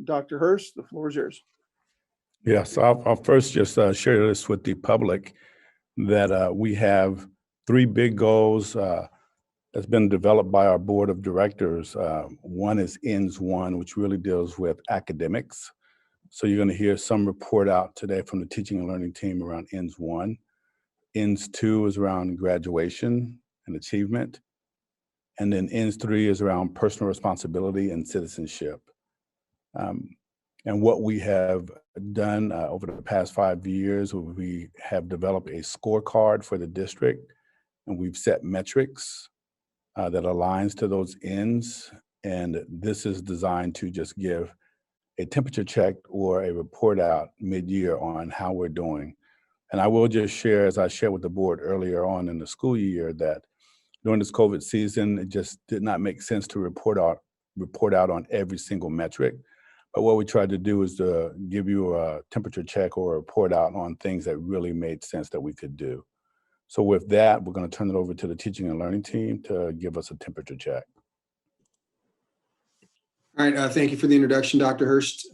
Dr. Hurst, the floor is yours. Yes, I'll first just share this with the public that we have 3 big goals that's been developed by our board of directors. One is ends 1, which really deals with academics. So you're going to hear some report out today from the teaching and learning team around ends 1. Ends 2 is around graduation and achievement. And then ends 3 is around personal responsibility and citizenship. And what we have done over the past 5 years, we have developed a scorecard for the district, and we've set metrics that aligns to those ends. And this is designed to just give a temperature check or a report out mid-year on how we're doing. And I will just share, as I shared with the board earlier on in the school year, that during this COVID season, it just did not make sense to report out on every single metric. But what we tried to do is to give you a temperature check or a report out on things that really made sense that we could do. So with that, we're going to turn it over to the teaching and learning team to give us a temperature check. All right, thank you for the introduction, Dr. Hurst.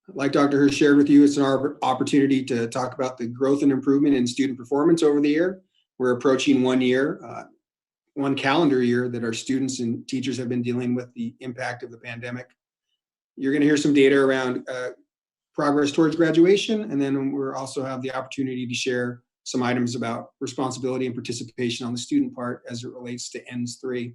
Like Dr. Hurst shared with you, it's our opportunity to talk about the growth and improvement in student performance over the year. We're approaching 1 year, 1 calendar year that our students and teachers have been dealing with the impact of the pandemic. You're going to hear some data around progress towards graduation, and then we'll also have the opportunity to share some items about responsibility and participation on the student part as it relates to ends 3.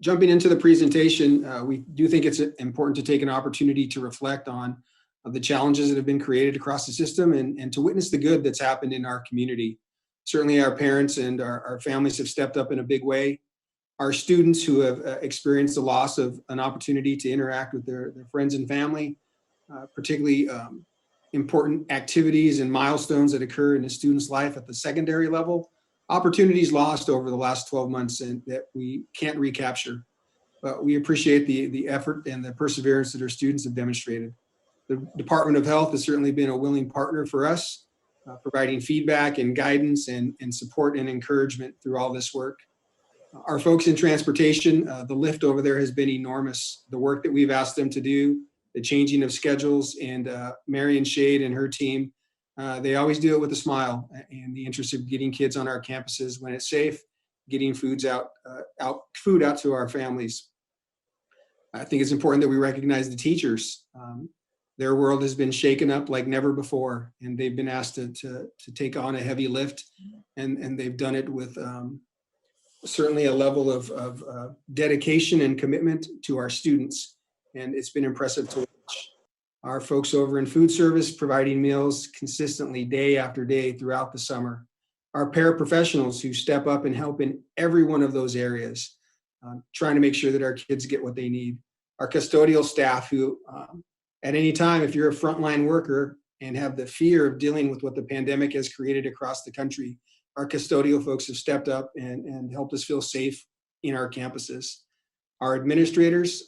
Jumping into the presentation, we do think it's important to take an opportunity to reflect on the challenges that have been created across the system and to witness the good that's happened in our community. Certainly our parents and our families have stepped up in a big way. Our students who have experienced the loss of an opportunity to interact with their friends and family, particularly important activities and milestones that occur in a student's life at the secondary level, opportunities lost over the last 12 months and that we can't recapture. But we appreciate the effort and the perseverance that our students have demonstrated. The Department of Health has certainly been a willing partner for us, providing feedback and guidance and support and encouragement through all this work. Our folks in transportation, the lift over there has been enormous. The work that we've asked them to do, the changing of schedules, and Marion Shade and her team, they always do it with a smile and the interest of getting kids on our campuses when it's safe, getting food out to our families. I think it's important that we recognize the teachers. Their world has been shaken up like never before, and they've been asked to take on a heavy lift, and they've done it with certainly a level of dedication and commitment to our students, and it's been impressive to watch. Our folks over in food service providing meals consistently day after day throughout the summer. Our paraprofessionals who step up and help in every one of those areas, trying to make sure that our kids get what they need. Our custodial staff who, at any time, if you're a frontline worker and have the fear of dealing with what the pandemic has created across the country, our custodial folks have stepped up and helped us feel safe in our campuses. Our administrators,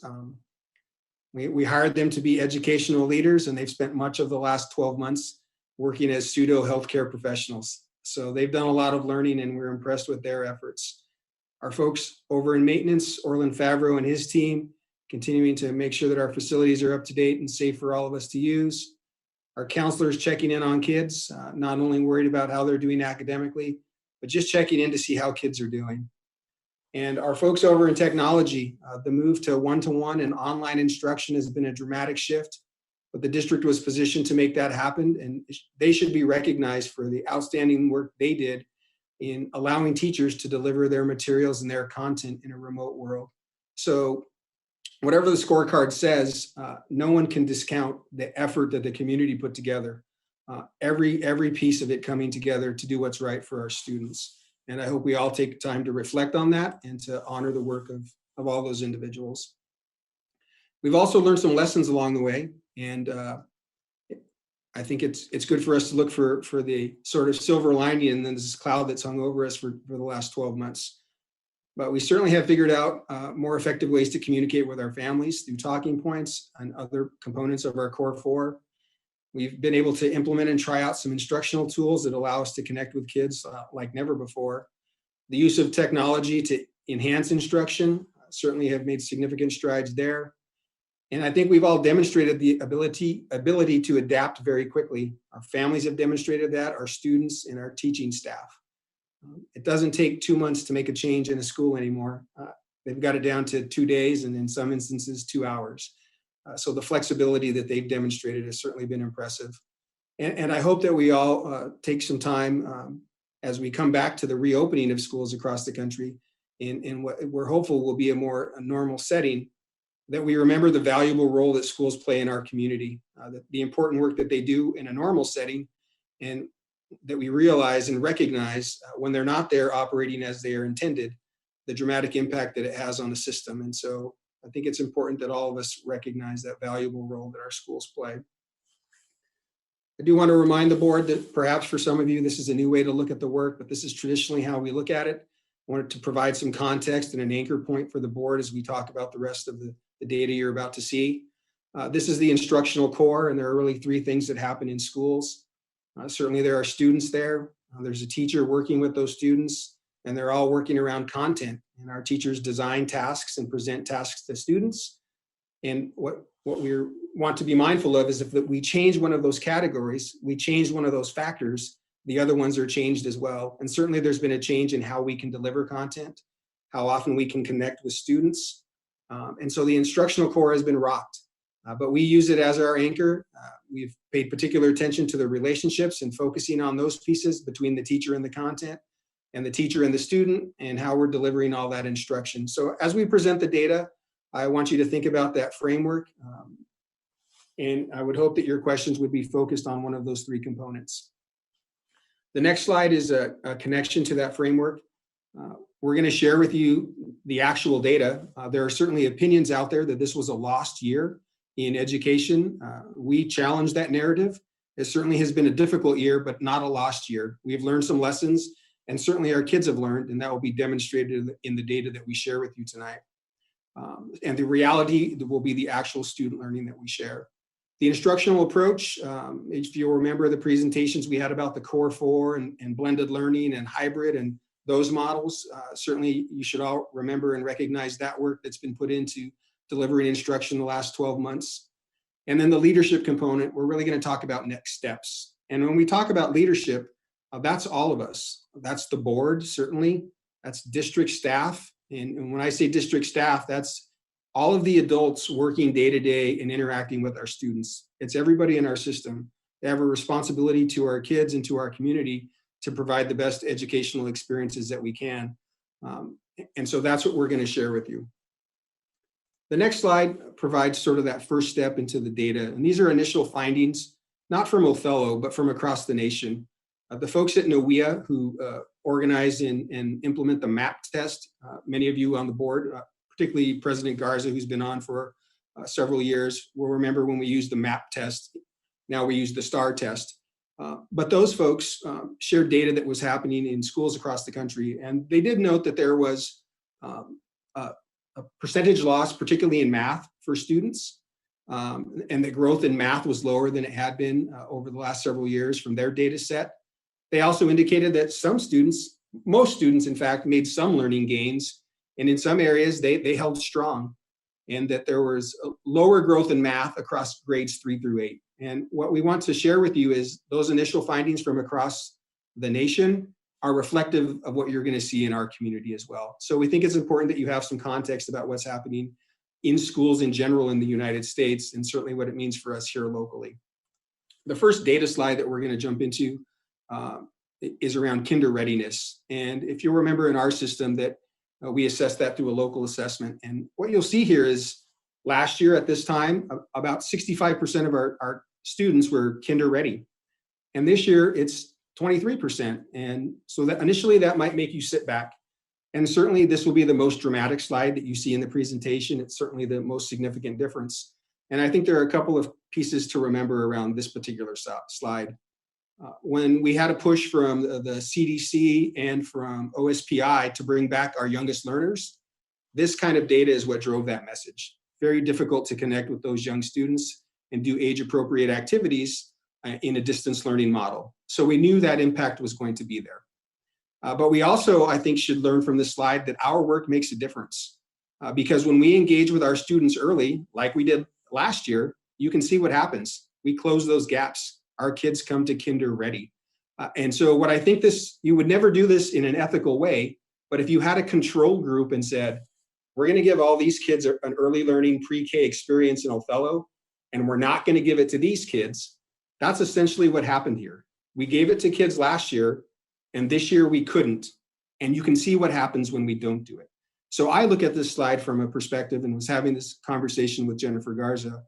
we hired them to be educational leaders, and they've spent much of the last 12 months working as pseudo healthcare professionals. So they've done a lot of learning, and we're impressed with their efforts. Our folks over in maintenance, Orlin Favreau and his team, continuing to make sure that our facilities are up to date and safe for all of us to use. Our counselors checking in on kids, not only worried about how they're doing academically, but just checking in to see how kids are doing. And our folks over in technology, the move to one-to-one and online instruction has been a dramatic shift, but the district was positioned to make that happen, and they should be recognized for the outstanding work they did in allowing teachers to deliver their materials and their content in a remote world. So whatever the scorecard says, no one can discount the effort that the community put together, every piece of it coming together to do what's right for our students. And I hope we all take time to reflect on that and to honor the work of all those individuals. We've also learned some lessons along the way, and I think it's good for us to look for the sort of silver lining in this cloud that's hung over us for the last 12 months. But we certainly have figured out more effective ways to communicate with our families through talking points and other components of our core 4. We've been able to implement and try out some instructional tools that allow us to connect with kids like never before. The use of technology to enhance instruction certainly have made significant strides there. And I think we've all demonstrated the ability to adapt very quickly. Our families have demonstrated that, our students and our teaching staff. It doesn't take 2 months to make a change in a school anymore. They've got it down to 2 days and in some instances 2 hours. So the flexibility that they've demonstrated has certainly been impressive. And I hope that we all take some time as we come back to the reopening of schools across the country in what we're hopeful will be a more normal setting, that we remember the valuable role that schools play in our community, the important work that they do in a normal setting, and that we realize and recognize when they're not there operating as they are intended, the dramatic impact that it has on the system. And so I think it's important that all of us recognize that valuable role that our schools play. I do want to remind the board that perhaps for some of you, this is a new way to look at the work, but this is traditionally how we look at it. I wanted to provide some context and an anchor point for the board as we talk about the rest of the data you're about to see. This is the instructional core, and there are really 3 things that happen in schools. Certainly there are students there. There's a teacher working with those students, and they're all working around content. And our teachers design tasks and present tasks to students. And what we want to be mindful of is if we change one of those categories, we change one of those factors, the other ones are changed as well. And certainly there's been a change in how we can deliver content, how often we can connect with students. And so the instructional core has been rocked, but we use it as our anchor. We've paid particular attention to the relationships and focusing on those pieces between the teacher and the content. and the teacher and the student, and how we're delivering all that instruction. So as we present the data, I want you to think about that framework. And I would hope that your questions would be focused on one of those three components. The next slide is a connection to that framework. We're going to share with you the actual data. There are certainly opinions out there that this was a lost year in education. We challenge that narrative. It certainly has been a difficult year, but not a lost year. We've learned some lessons, and certainly our kids have learned, and that will be demonstrated in the data that we share with you tonight. And the reality will be the actual student learning that we share. The instructional approach, if you'll remember the presentations we had about the core four and blended learning and hybrid and those models, certainly you should all remember and recognize that work that's been put into delivering instruction the last 12 months. And then the leadership component, we're really going to talk about next steps. And when we talk about leadership, that's all of us. That's the board, certainly. That's district staff. And when I say district staff, that's all of the adults working day to day and interacting with our students. It's everybody in our system. They have a responsibility to our kids and to our community to provide the best educational experiences that we can. And so that's what we're going to share with you. The next slide provides sort of that first step into the data. And these are initial findings, not from Othello, but from across the nation. The folks at NOWEA who organize and implement the MAP test, many of you on the board, particularly President Garza, who's been on for several years, will remember when we used the MAP test. Now we use the STAR test. But those folks shared data that was happening in schools across the country. And they did note that there was a percentage loss, particularly in math for students. And the growth in math was lower than it had been over the last several years from their data set. They also indicated that some students, most students in fact, made some learning gains. And in some areas, they held strong, and that there was a lower growth in math across grades 3 through 8. And what we want to share with you is those initial findings from across the nation are reflective of what you're going to see in our community as well. So we think it's important that you have some context about what's happening in schools in general in the United States, and certainly what it means for us here locally. The first data slide that we're going to jump into is around kinder readiness. And if you remember in our system that we assess that through a local assessment. And what you'll see here is last year at this time, about 65% of our students were kinder ready. And this year it's 23%. And so that initially that might make you sit back. And certainly this will be the most dramatic slide that you see in the presentation. It's certainly the most significant difference. And I think there are a couple of pieces to remember around this particular slide. When we had a push from the CDC and from OSPI to bring back our youngest learners, this kind of data is what drove that message. Very difficult to connect with those young students and do age-appropriate activities in a distance learning model. So we knew that impact was going to be there. But we also, I think, should learn from this slide that our work makes a difference. Because when we engage with our students early, like we did last year, you can see what happens. We close those gaps. Our kids come to kinder ready. And so what I think you would never do this in an ethical way, but if you had a control group and said, we're going to give all these kids an early learning pre-K experience in Othello, and we're not going to give it to these kids, that's essentially what happened here. We gave it to kids last year, and this year we couldn't. And you can see what happens when we don't do it. So I look at this slide from a perspective, and was having this conversation with Jennifer Garza,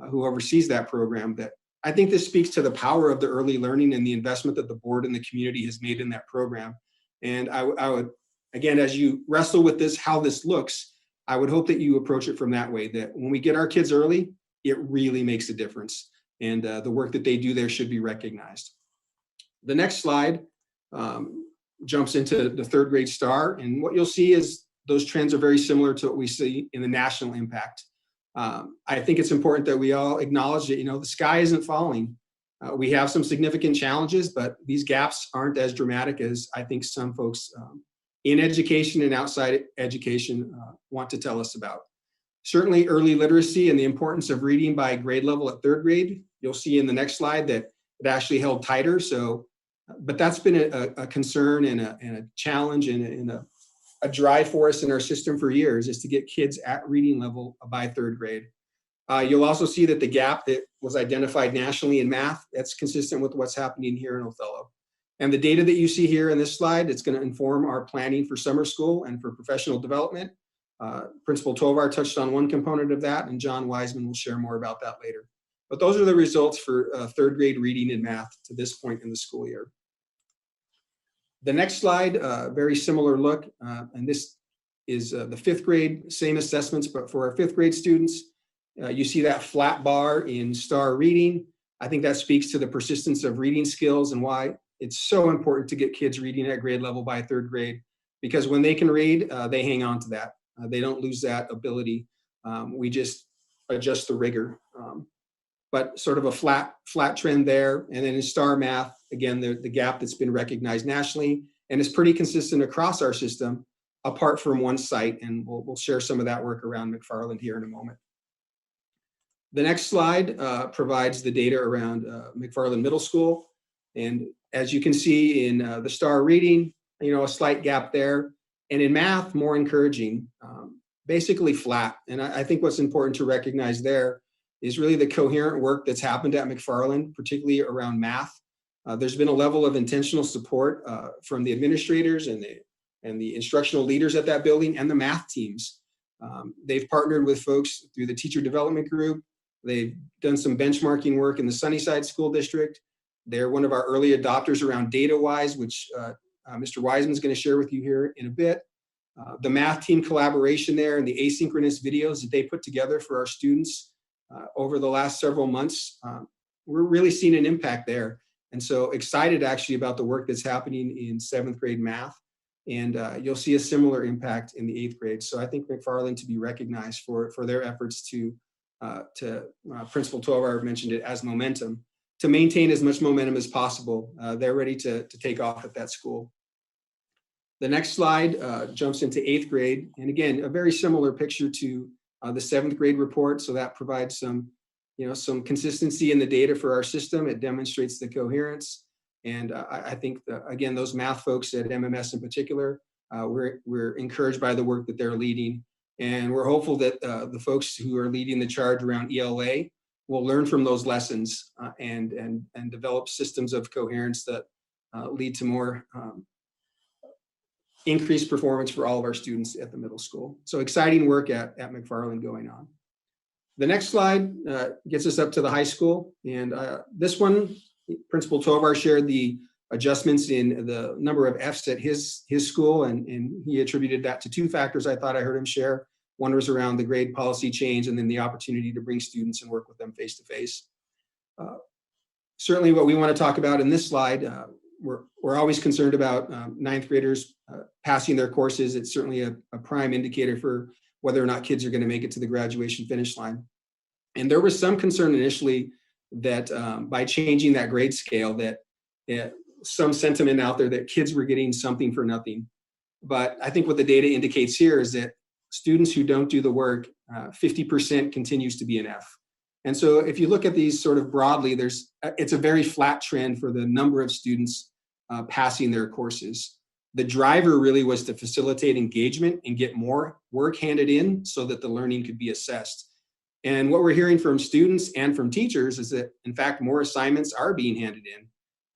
who oversees that program, that I think this speaks to the power of the early learning and the investment that the board and the community has made in that program. And I would, again, as you wrestle with this, how this looks, I would hope that you approach it from that way, that when we get our kids early, it really makes a difference. And the work that they do there should be recognized. The next slide jumps into the third grade STAR. And what you'll see is those trends are very similar to what we see in the national impact. I think it's important that we all acknowledge that, the sky isn't falling. We have some significant challenges, but these gaps aren't as dramatic as I think some folks in education and outside education want to tell us about. Certainly early literacy and the importance of reading by grade level at third grade. You'll see in the next slide that it actually held tighter. So, but that's been a concern and a challenge and a drive for us in our system for years, is to get kids at reading level by third grade. You'll also see that the gap that was identified nationally in math, that's consistent with what's happening here in Othello. And the data that you see here in this slide, it's going to inform our planning for summer school and for professional development. Principal Tovar touched on one component of that, and John Wiseman will share more about that later. But those are the results for third grade reading and math to this point in the school year. The next slide, very similar look, and this is the fifth grade, same assessments, but for our fifth grade students, you see that flat bar in STAR reading. I think that speaks to the persistence of reading skills and why it's so important to get kids reading at grade level by third grade, because when they can read, they hang on to that. They don't lose that ability. We just adjust the rigor. But sort of a flat trend there. And then in STAR math, again, the gap that's been recognized nationally and is pretty consistent across our system, apart from one site. And we'll share some of that work around McFarland here in a moment. The next slide provides the data around McFarland Middle School. And as you can see in the STAR reading, a slight gap there. And in math, more encouraging, basically flat. And I think what's important to recognize there is really the coherent work that's happened at McFarland, particularly around math. There's been a level of intentional support from the administrators and the instructional leaders at that building and the math teams. They've partnered with folks through the teacher development group. They've done some benchmarking work in the Sunnyside School District. They're one of our early adopters around DataWise, which Mr. Wiseman is going to share with you here in a bit. The math team collaboration there and the asynchronous videos that they put together for our students over the last several months, we're really seeing an impact there. And so excited actually about the work that's happening in 7th grade math. And you'll see a similar impact in the 8th grade. So I think McFarland to be recognized for their efforts to Principal Tovar mentioned it as momentum, to maintain as much momentum as possible. They're ready to take off at that school. The next slide jumps into 8th grade. And again, a very similar picture to the 7th grade report. So that provides some consistency in the data for our system. It demonstrates the coherence. And I think, again, those math folks at MMS in particular, we're encouraged by the work that they're leading. And we're hopeful that the folks who are leading the charge around ELA will learn from those lessons and develop systems of coherence that lead to more increased performance for all of our students at the middle school. So exciting work at McFarland going on. The next slide gets us up to the high school. And this one, Principal Tovar shared the adjustments in the number of Fs at his school, and he attributed that to two factors I thought I heard him share. One was around the grade policy change, and then the opportunity to bring students and work with them face to face. Certainly what we want to talk about in this slide, we're always concerned about 9th graders passing their courses. It's certainly a prime indicator for whether or not kids are going to make it to the graduation finish line. And there was some concern initially that by changing that grade scale, that some sentiment out there that kids were getting something for nothing. But I think what the data indicates here is that students who don't do the work, 50% continues to be an F. And so if you look at these sort of broadly, it's a very flat trend for the number of students passing their courses. The driver really was to facilitate engagement and get more work handed in so that the learning could be assessed. And what we're hearing from students and from teachers is that, in fact, more assignments are being handed in.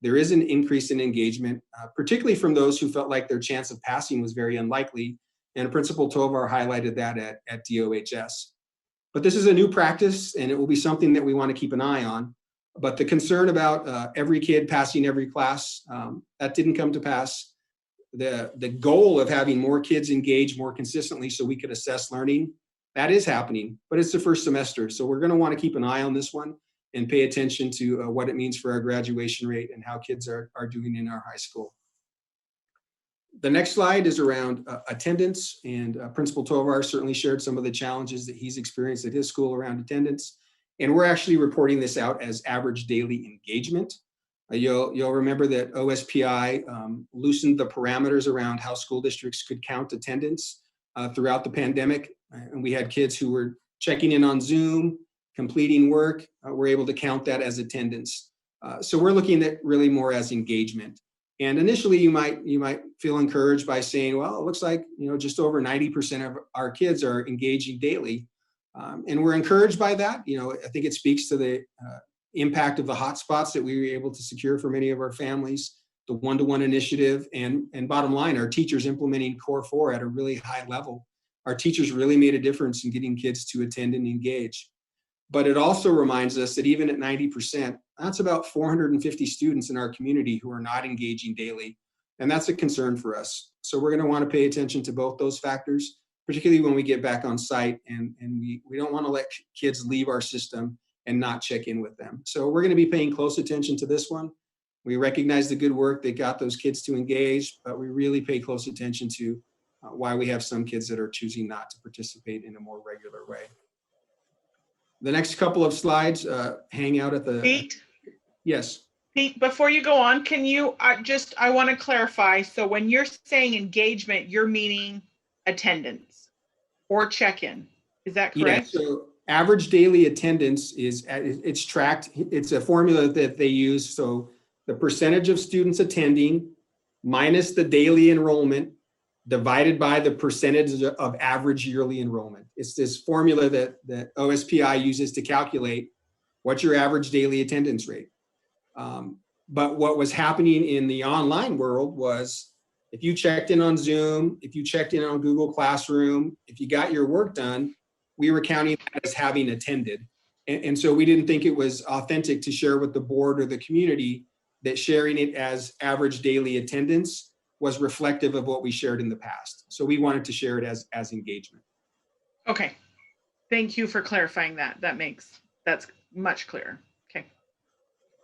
There is an increase in engagement, particularly from those who felt like their chance of passing was very unlikely. And Principal Tovar highlighted that at DOHS. But this is a new practice, and it will be something that we want to keep an eye on. But the concern about every kid passing every class, that didn't come to pass. The goal of having more kids engage more consistently so we could assess learning, that is happening, but it's the first semester. So we're going to want to keep an eye on this one and pay attention to what it means for our graduation rate and how kids are doing in our high school. The next slide is around attendance, and Principal Tovar certainly shared some of the challenges that he's experienced at his school around attendance. And we're actually reporting this out as average daily engagement. You'll remember that OSPI loosened the parameters around how school districts could count attendance throughout the pandemic. And we had kids who were checking in on Zoom, completing work. We're able to count that as attendance. So we're looking at really more as engagement. And initially you might feel encouraged by saying, well, it looks like, just over 90% of our kids are engaging daily. And we're encouraged by that. I think it speaks to the impact of the hotspots that we were able to secure for many of our families. the one-to-one initiative, and bottom line, our teachers implementing Core 4 at a really high level. Our teachers really made a difference in getting kids to attend and engage. But it also reminds us that even at 90%, that's about 450 students in our community who are not engaging daily. And that's a concern for us. So we're going to want to pay attention to both those factors, particularly when we get back on site, and we don't want to let kids leave our system and not check in with them. So we're going to be paying close attention to this one. We recognize the good work that got those kids to engage, but we really pay close attention to why we have some kids that are choosing not to participate in a more regular way. The next couple of slides hang out at the. Pete? Yes. Pete, before you go on, can you I want to clarify. So when you're saying engagement, you're meaning attendance or check-in. Is that correct? Yeah, so average daily attendance it's tracked. It's a formula that they use. So the percentage of students attending minus the daily enrollment divided by the percentage of average yearly enrollment. It's this formula that OSPI uses to calculate what's your average daily attendance rate. But what was happening in the online world was if you checked in on Zoom, if you checked in on Google Classroom, if you got your work done, we were counting that as having attended. And so we didn't think it was authentic to share with the board or the community that sharing it as average daily attendance was reflective of what we shared in the past. So we wanted to share it as engagement. Okay. Thank you for clarifying that. That's much clearer. Okay.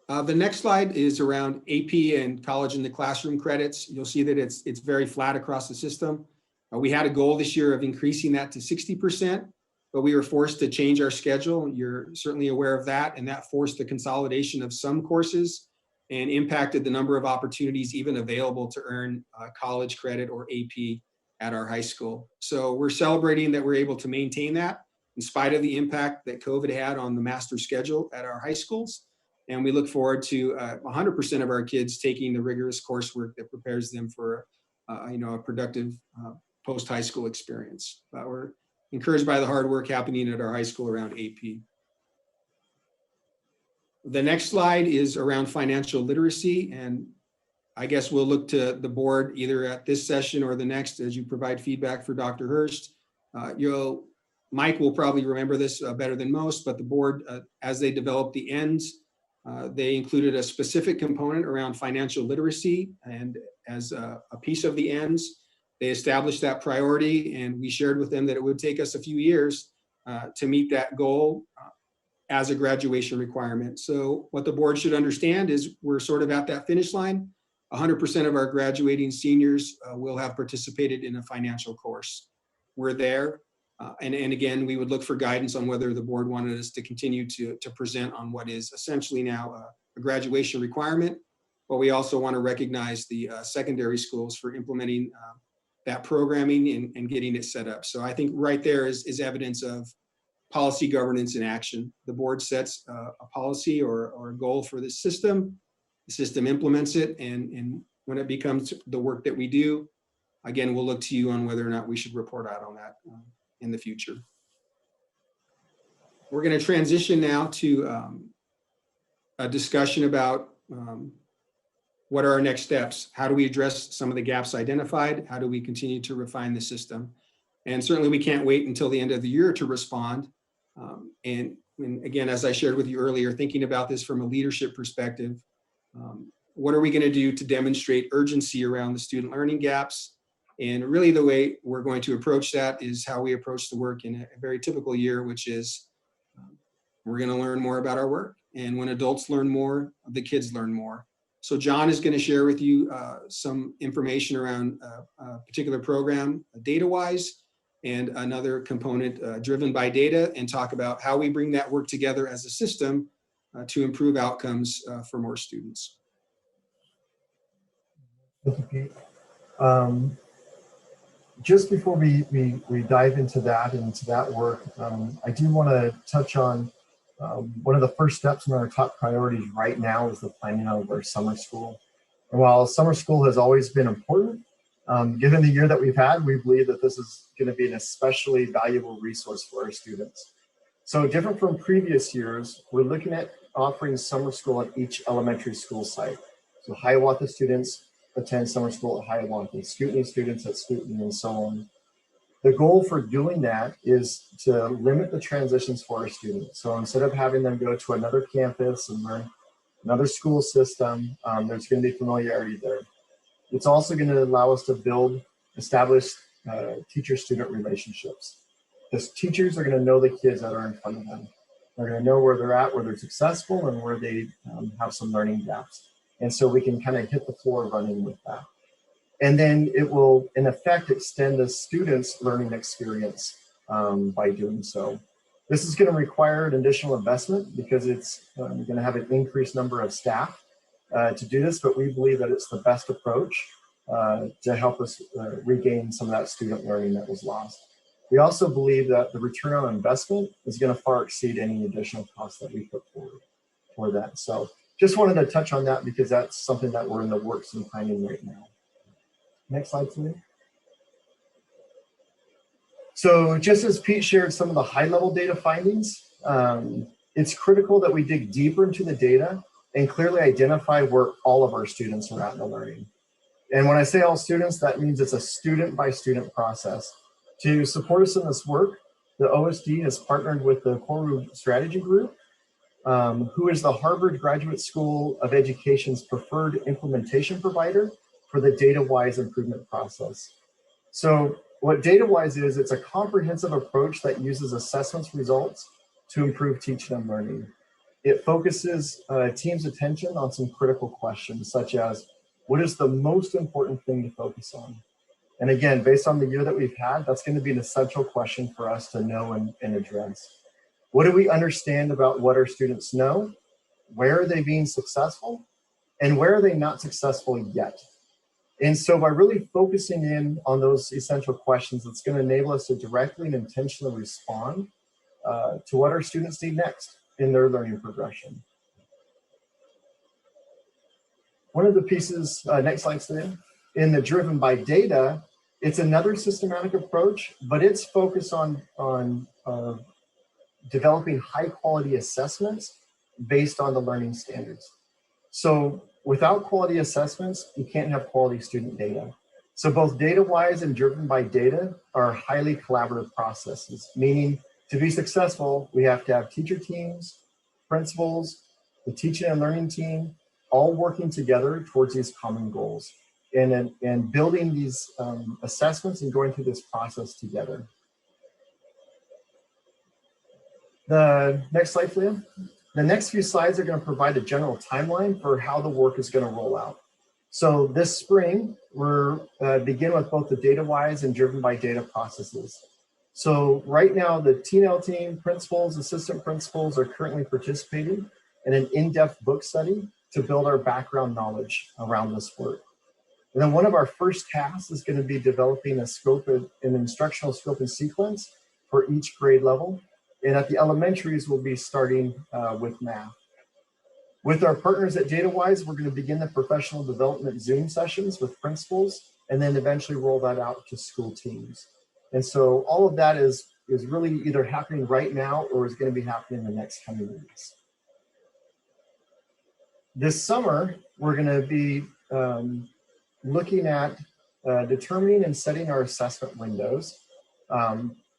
The next slide is around AP and college in the classroom credits. You'll see that it's very flat across the system. We had a goal this year of increasing that to 60%, but we were forced to change our schedule. You're certainly aware of that, and that forced the consolidation of some courses and impacted the number of opportunities even available to earn college credit or AP at our high school. So we're celebrating that we're able to maintain that in spite of the impact that COVID had on the master schedule at our high schools. And we look forward to 100% of our kids taking the rigorous coursework that prepares them for a productive post-high school experience. But we're encouraged by the hard work happening at our high school around AP. The next slide is around financial literacy, and I guess we'll look to the board either at this session or the next as you provide feedback for Dr. Hurst. Mike will probably remember this better than most, but the board, as they developed the ends, they included a specific component around financial literacy, and as a piece of the ends, they established that priority, and we shared with them that it would take us a few years to meet that goal as a graduation requirement. So what the board should understand is we're sort of at that finish line. 100% of our graduating seniors will have participated in a financial course. We're there. And again, we would look for guidance on whether the board wanted us to continue to present on what is essentially now a graduation requirement. But we also want to recognize the secondary schools for implementing that programming and getting it set up. So I think right there is evidence of policy, governance, and action. The board sets a policy or a goal for the system implements it, and when it becomes the work that we do, again, we'll look to you on whether or not we should report out on that in the future. We're going to transition now to a discussion about what are our next steps? How do we address some of the gaps identified? How do we continue to refine the system? And certainly we can't wait until the end of the year to respond. And again, as I shared with you earlier, thinking about this from a leadership perspective, what are we going to do to demonstrate urgency around the student learning gaps? And really the way we're going to approach that is how we approach the work in a very typical year, which is we're going to learn more about our work. And when adults learn more, the kids learn more. So John is going to share with you some information around a particular program data-wise, and another component driven by data, and talk about how we bring that work together as a system to improve outcomes for more students. Thank you, Pete. Just before we dive into that work, I do want to touch on one of the first steps in our top priorities right now is the planning of our summer school. And while summer school has always been important, given the year that we've had, we believe that this is going to be an especially valuable resource for our students. So different from previous years, we're looking at offering summer school at each elementary school site. So Hiawatha students attend summer school at Hiawatha, Scootney students at Scootney, and so on. The goal for doing that is to limit the transitions for our students. So instead of having them go to another campus and learn another school system, there's going to be familiarity there. It's also going to allow us to establish teacher-student relationships. Because teachers are going to know the kids that are in front of them. They're going to know where they're at, where they're successful, and where they have some learning gaps. And so we can kind of hit the floor running with that. And then it will, in effect, extend the student's learning experience by doing so. This is going to require an additional investment because it's going to have an increased number of staff to do this, but we believe that it's the best approach to help us regain some of that student learning that was lost. We also believe that the return on investment is going to far exceed any additional costs that we put forward for that. So just wanted to touch on that because that's something that we're in the works and planning right now. Next slide, please. So just as Pete shared some of the high-level data findings, it's critical that we dig deeper into the data and clearly identify where all of our students are at in the learning. And when I say all students, that means it's a student-by-student process. To support us in this work, the OSD has partnered with the Koru Strategy Group, who is the Harvard Graduate School of Education's preferred implementation provider for the DataWise improvement process. So what DataWise is, it's a comprehensive approach that uses assessments results to improve teaching and learning. It focuses teams' attention on some critical questions, such as, what is the most important thing to focus on? And again, based on the year that we've had, that's going to be an essential question for us to know and address. What do we understand about what our students know? Where are they being successful? And where are they not successful yet? And so by really focusing in on those essential questions, it's going to enable us to directly and intentionally respond to what our students need next in their learning progression. One of the pieces, next slide, Stan, in the driven by data, it's another systematic approach, but it's focused on developing high quality assessments based on the learning standards. So without quality assessments, you can't have quality student data. So both DataWise and driven by data are highly collaborative processes, meaning to be successful, we have to have teacher teams, principals, the teaching and learning team, all working together towards these common goals and building these assessments and going through this process together. The next slide, please. The next few slides are going to provide a general timeline for how the work is going to roll out. So this spring, we're begin with both the DataWise and driven by data processes. So right now, the TNL team, principals, assistant principals are currently participating in an in-depth book study to build our background knowledge around this work. And then one of our first tasks is going to be developing an instructional scope and sequence for each grade level. And at the elementaries, we'll be starting with math. With our partners at DataWise, we're going to begin the professional development Zoom sessions with principals and then eventually roll that out to school teams. And so all of that is really either happening right now or is going to be happening in the next coming weeks. This summer, we're going to be looking at determining and setting our assessment windows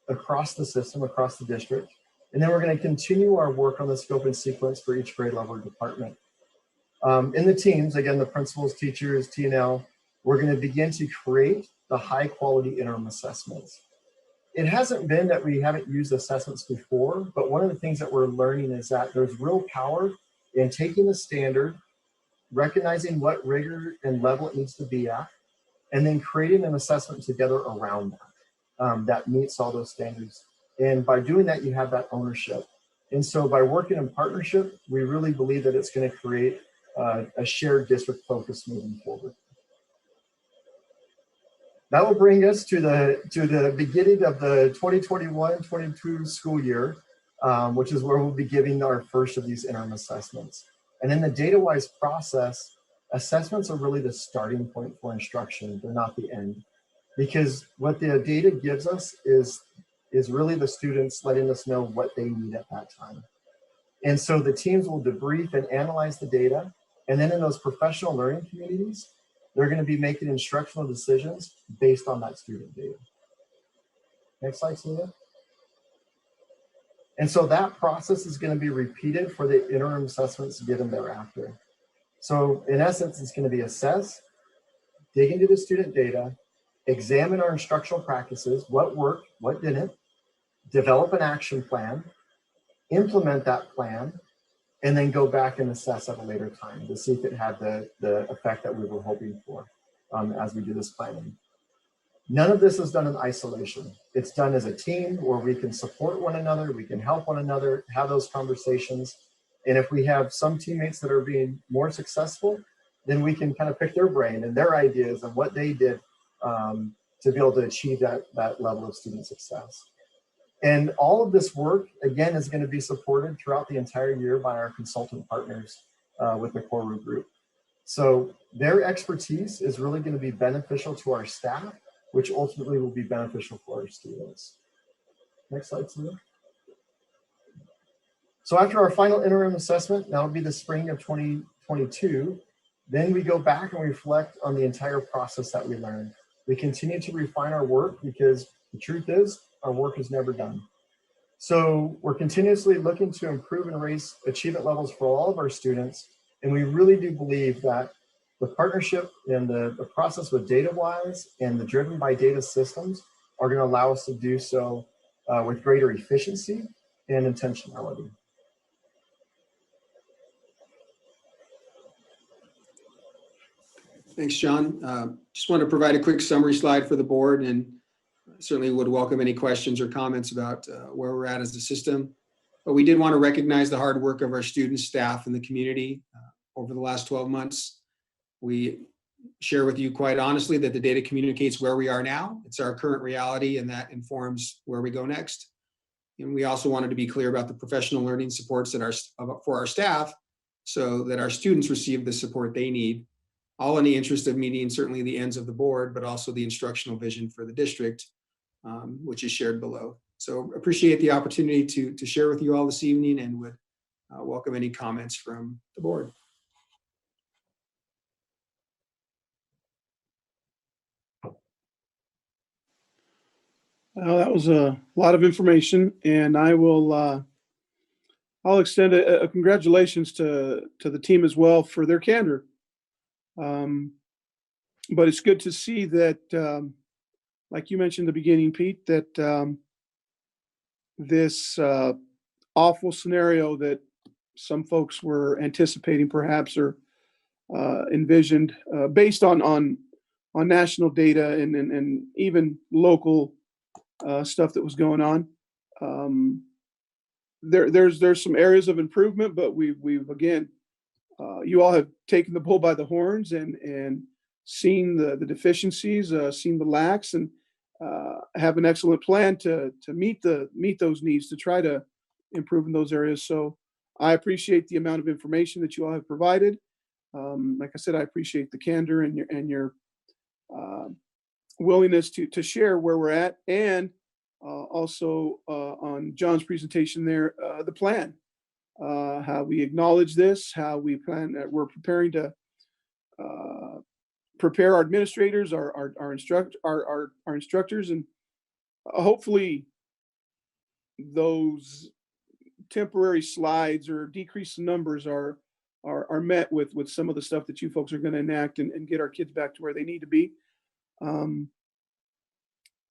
across the system, across the district. And then we're going to continue our work on the scope and sequence for each grade level or department. In the teams, again, the principals, teachers, TNL, we're going to begin to create the high quality interim assessments. It hasn't been that we haven't used assessments before, but one of the things that we're learning is that there's real power in taking the standard, recognizing what rigor and level it needs to be at, and then creating an assessment together around that, that meets all those standards. And by doing that, you have that ownership. And so by working in partnership, we really believe that it's going to create a shared district focus moving forward. That will bring us to the beginning of the 2021-22 school year, which is where we'll be giving our first of these interim assessments. And in the DataWise process, assessments are really the starting point for instruction. They're not the end. Because what the data gives us is really the students letting us know what they need at that time. And so the teams will debrief and analyze the data And then in those professional learning communities, they're going to be making instructional decisions based on that student data. Next slide, Celia. And so that process is going to be repeated for the interim assessments given thereafter. So in essence, it's going to be assess, dig into the student data, examine our instructional practices, what worked, what didn't, develop an action plan, implement that plan, and then go back and assess at a later time to see if it had the effect that we were hoping for as we do this planning. None of this is done in isolation. It's done as a team where we can support one another, we can help one another, have those conversations. And if we have some teammates that are being more successful, then we can kind of pick their brain and their ideas and what they did to be able to achieve that level of student success. And all of this work, again, is going to be supported throughout the entire year by our consultant partners with the core group. So their expertise is really going to be beneficial to our staff, which ultimately will be beneficial for our students. Next slide, Celia. So after our final interim assessment, that'll be the spring of 2022, then we go back and reflect on the entire process that we learned. We continue to refine our work because the truth is our work is never done. So we're continuously looking to improve and raise achievement levels for all of our students. And we really do believe that the partnership and the process with DataWise and the driven by data systems are going to allow us to do so with greater efficiency and intentionality. Thanks, John. Just want to provide a quick summary slide for the board, and certainly would welcome any questions or comments about where we're at as a system. But we did want to recognize the hard work of our students, staff, and the community over the last 12 months. We share with you quite honestly that the data communicates where we are now. It's our current reality, and that informs where we go next. And we also wanted to be clear about the professional learning supports that for our staff so that our students receive the support they need, all in the interest of meeting certainly the ends of the board, but also the instructional vision for the district, which is shared below. So appreciate the opportunity to share with you all this evening, and would welcome any comments from the board. Well, that was a lot of information, and I'll extend a congratulations to the team as well for their candor. But it's good to see that, like you mentioned in the beginning, Pete, that this awful scenario that some folks were anticipating perhaps, or envisioned based on national data and even local stuff that was going on. There's some areas of improvement, but we've again, you all have taken the bull by the horns and seen the deficiencies, seen the lacks, and have an excellent plan to meet those needs, to try to improve in those areas. So I appreciate the amount of information that you all have provided. Like I said, I appreciate the candor and your willingness to share where we're at, and also on John's presentation there, the plan, how we acknowledge this, how we plan, we're preparing to prepare our administrators, our instructors, and hopefully those temporary slides or decrease in numbers are met with some of the stuff that you folks are going to enact and get our kids back to where they need to be.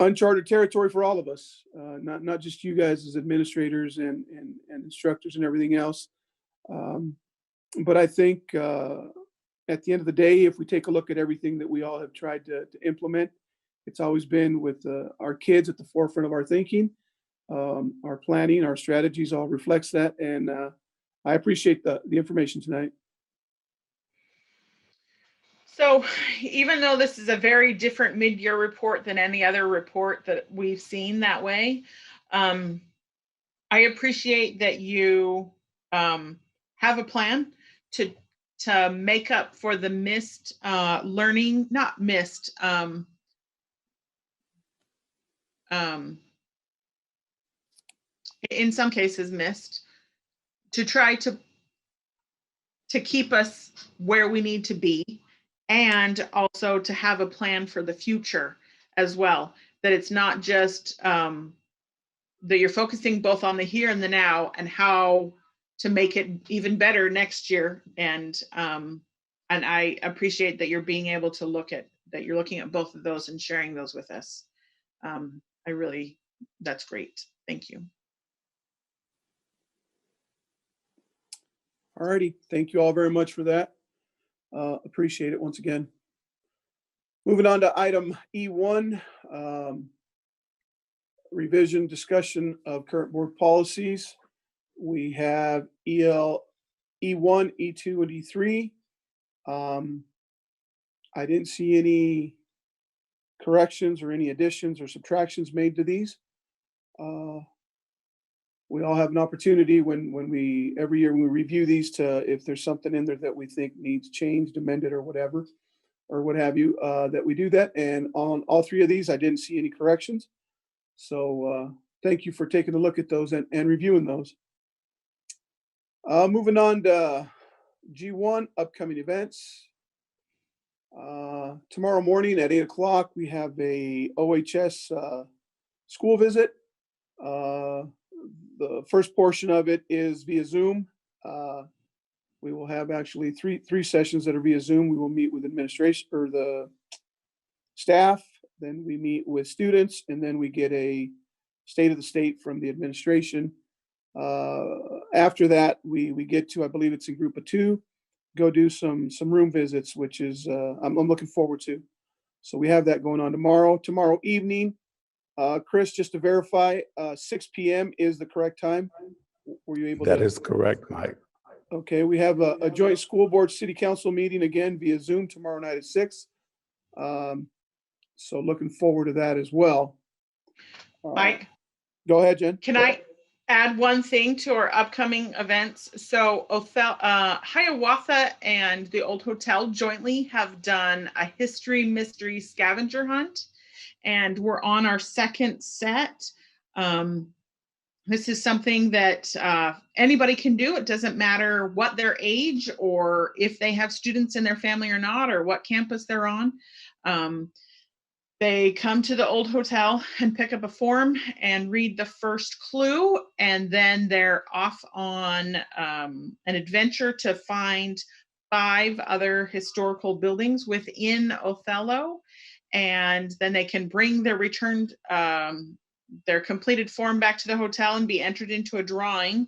Uncharted territory for all of us, not just you guys as administrators and instructors and everything else. But I think at the end of the day, if we take a look at everything that we all have tried to implement, it's always been with our kids at the forefront of our thinking. Our planning, our strategies all reflects that. And I appreciate the information tonight. So even though this is a very different mid-year report than any other report that we've seen that way, I appreciate that you have a plan to make up for the missed learning, not missed, in some cases missed, to try to to keep us where we need to be, and also to have a plan for the future as well. That it's not just that you're focusing both on the here and the now and how to make it even better next year. And I appreciate that you're being able to you're looking at both of those and sharing those with us. That's great. Thank you. All righty. Thank you all very much for that. Appreciate it once again. Moving on to item E1, revision discussion of current board policies. We have E1, E2, and E3. I didn't see any corrections or any additions or subtractions made to these. We all have an opportunity every year when we review these if there's something in there that we think needs changed, amended, or whatever, or what have you, that we do that. And on all three of these, I didn't see any corrections. So thank you for taking a look at those and reviewing those. Moving on to G1, upcoming events. Tomorrow morning at 8 o'clock, we have a OHS school visit. The first portion of it is via Zoom. We will have actually three sessions that are via Zoom. We will meet with administration or the staff, then we meet with students, and then we get a state of the state from the administration. After that, we get to, I believe it's in group of 2, go do some room visits, which is I'm looking forward to. So we have that going on tomorrow. Tomorrow evening, Chris, just to verify, 6 p.m. is the correct time. Were you able to? That is correct, Mike. Okay, we have a joint school board city council meeting again via Zoom tomorrow night at 6. So looking forward to that as well. Mike, go ahead, Jen. Can I add one thing to our upcoming events? So Hiawatha and the Old Hotel jointly have done a history mystery scavenger hunt, and we're on our second set. This is something that anybody can do. It doesn't matter what their age or if they have students in their family or not, or what campus they're on. They come to the Old Hotel and pick up a form and read the first clue, and then they're off on an adventure to find 5 other historical buildings within Othello, and then they can bring their returned their completed form back to the hotel and be entered into a drawing.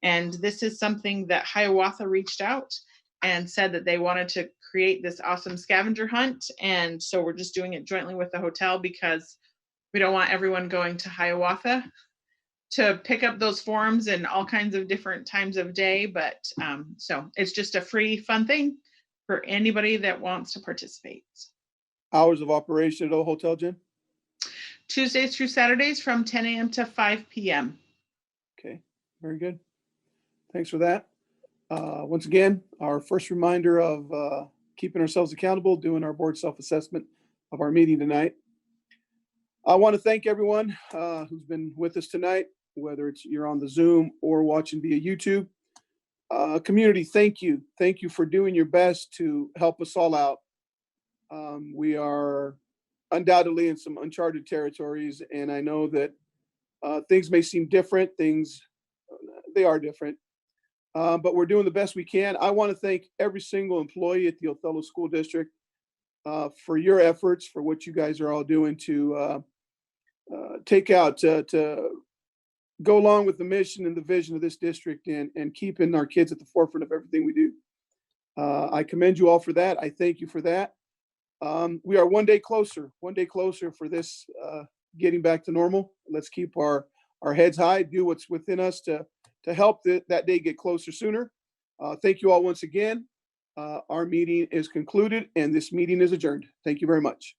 And this is something that Hiawatha reached out and said that they wanted to create this awesome scavenger hunt. And so we're just doing it jointly with the hotel because we don't want everyone going to Hiawatha to pick up those forms in all kinds of different times of day. But so it's just a free, fun thing for anybody that wants to participate. Hours of operation at the hotel, Jen? Tuesdays through Saturdays from 10 a.m. to 5 p.m. Okay, very good. Thanks for that. Once again, our first reminder of keeping ourselves accountable, doing our board self-assessment of our meeting tonight. I want to thank everyone who's been with us tonight, whether you're on the Zoom or watching via YouTube. Community, thank you. Thank you for doing your best to help us all out. We are undoubtedly in some uncharted territories, and I know that things may seem different. They are different, but we're doing the best we can. I want to thank every single employee at the Othello School District for your efforts, for what you guys are all doing to to go along with the mission and the vision of this district and keeping our kids at the forefront of everything we do. I commend you all for that. I thank you for that. We are one day closer for this getting back to normal. Let's keep our heads high, do what's within us to help that day get closer sooner. Thank you all once again. Our meeting is concluded and this meeting is adjourned. Thank you very much.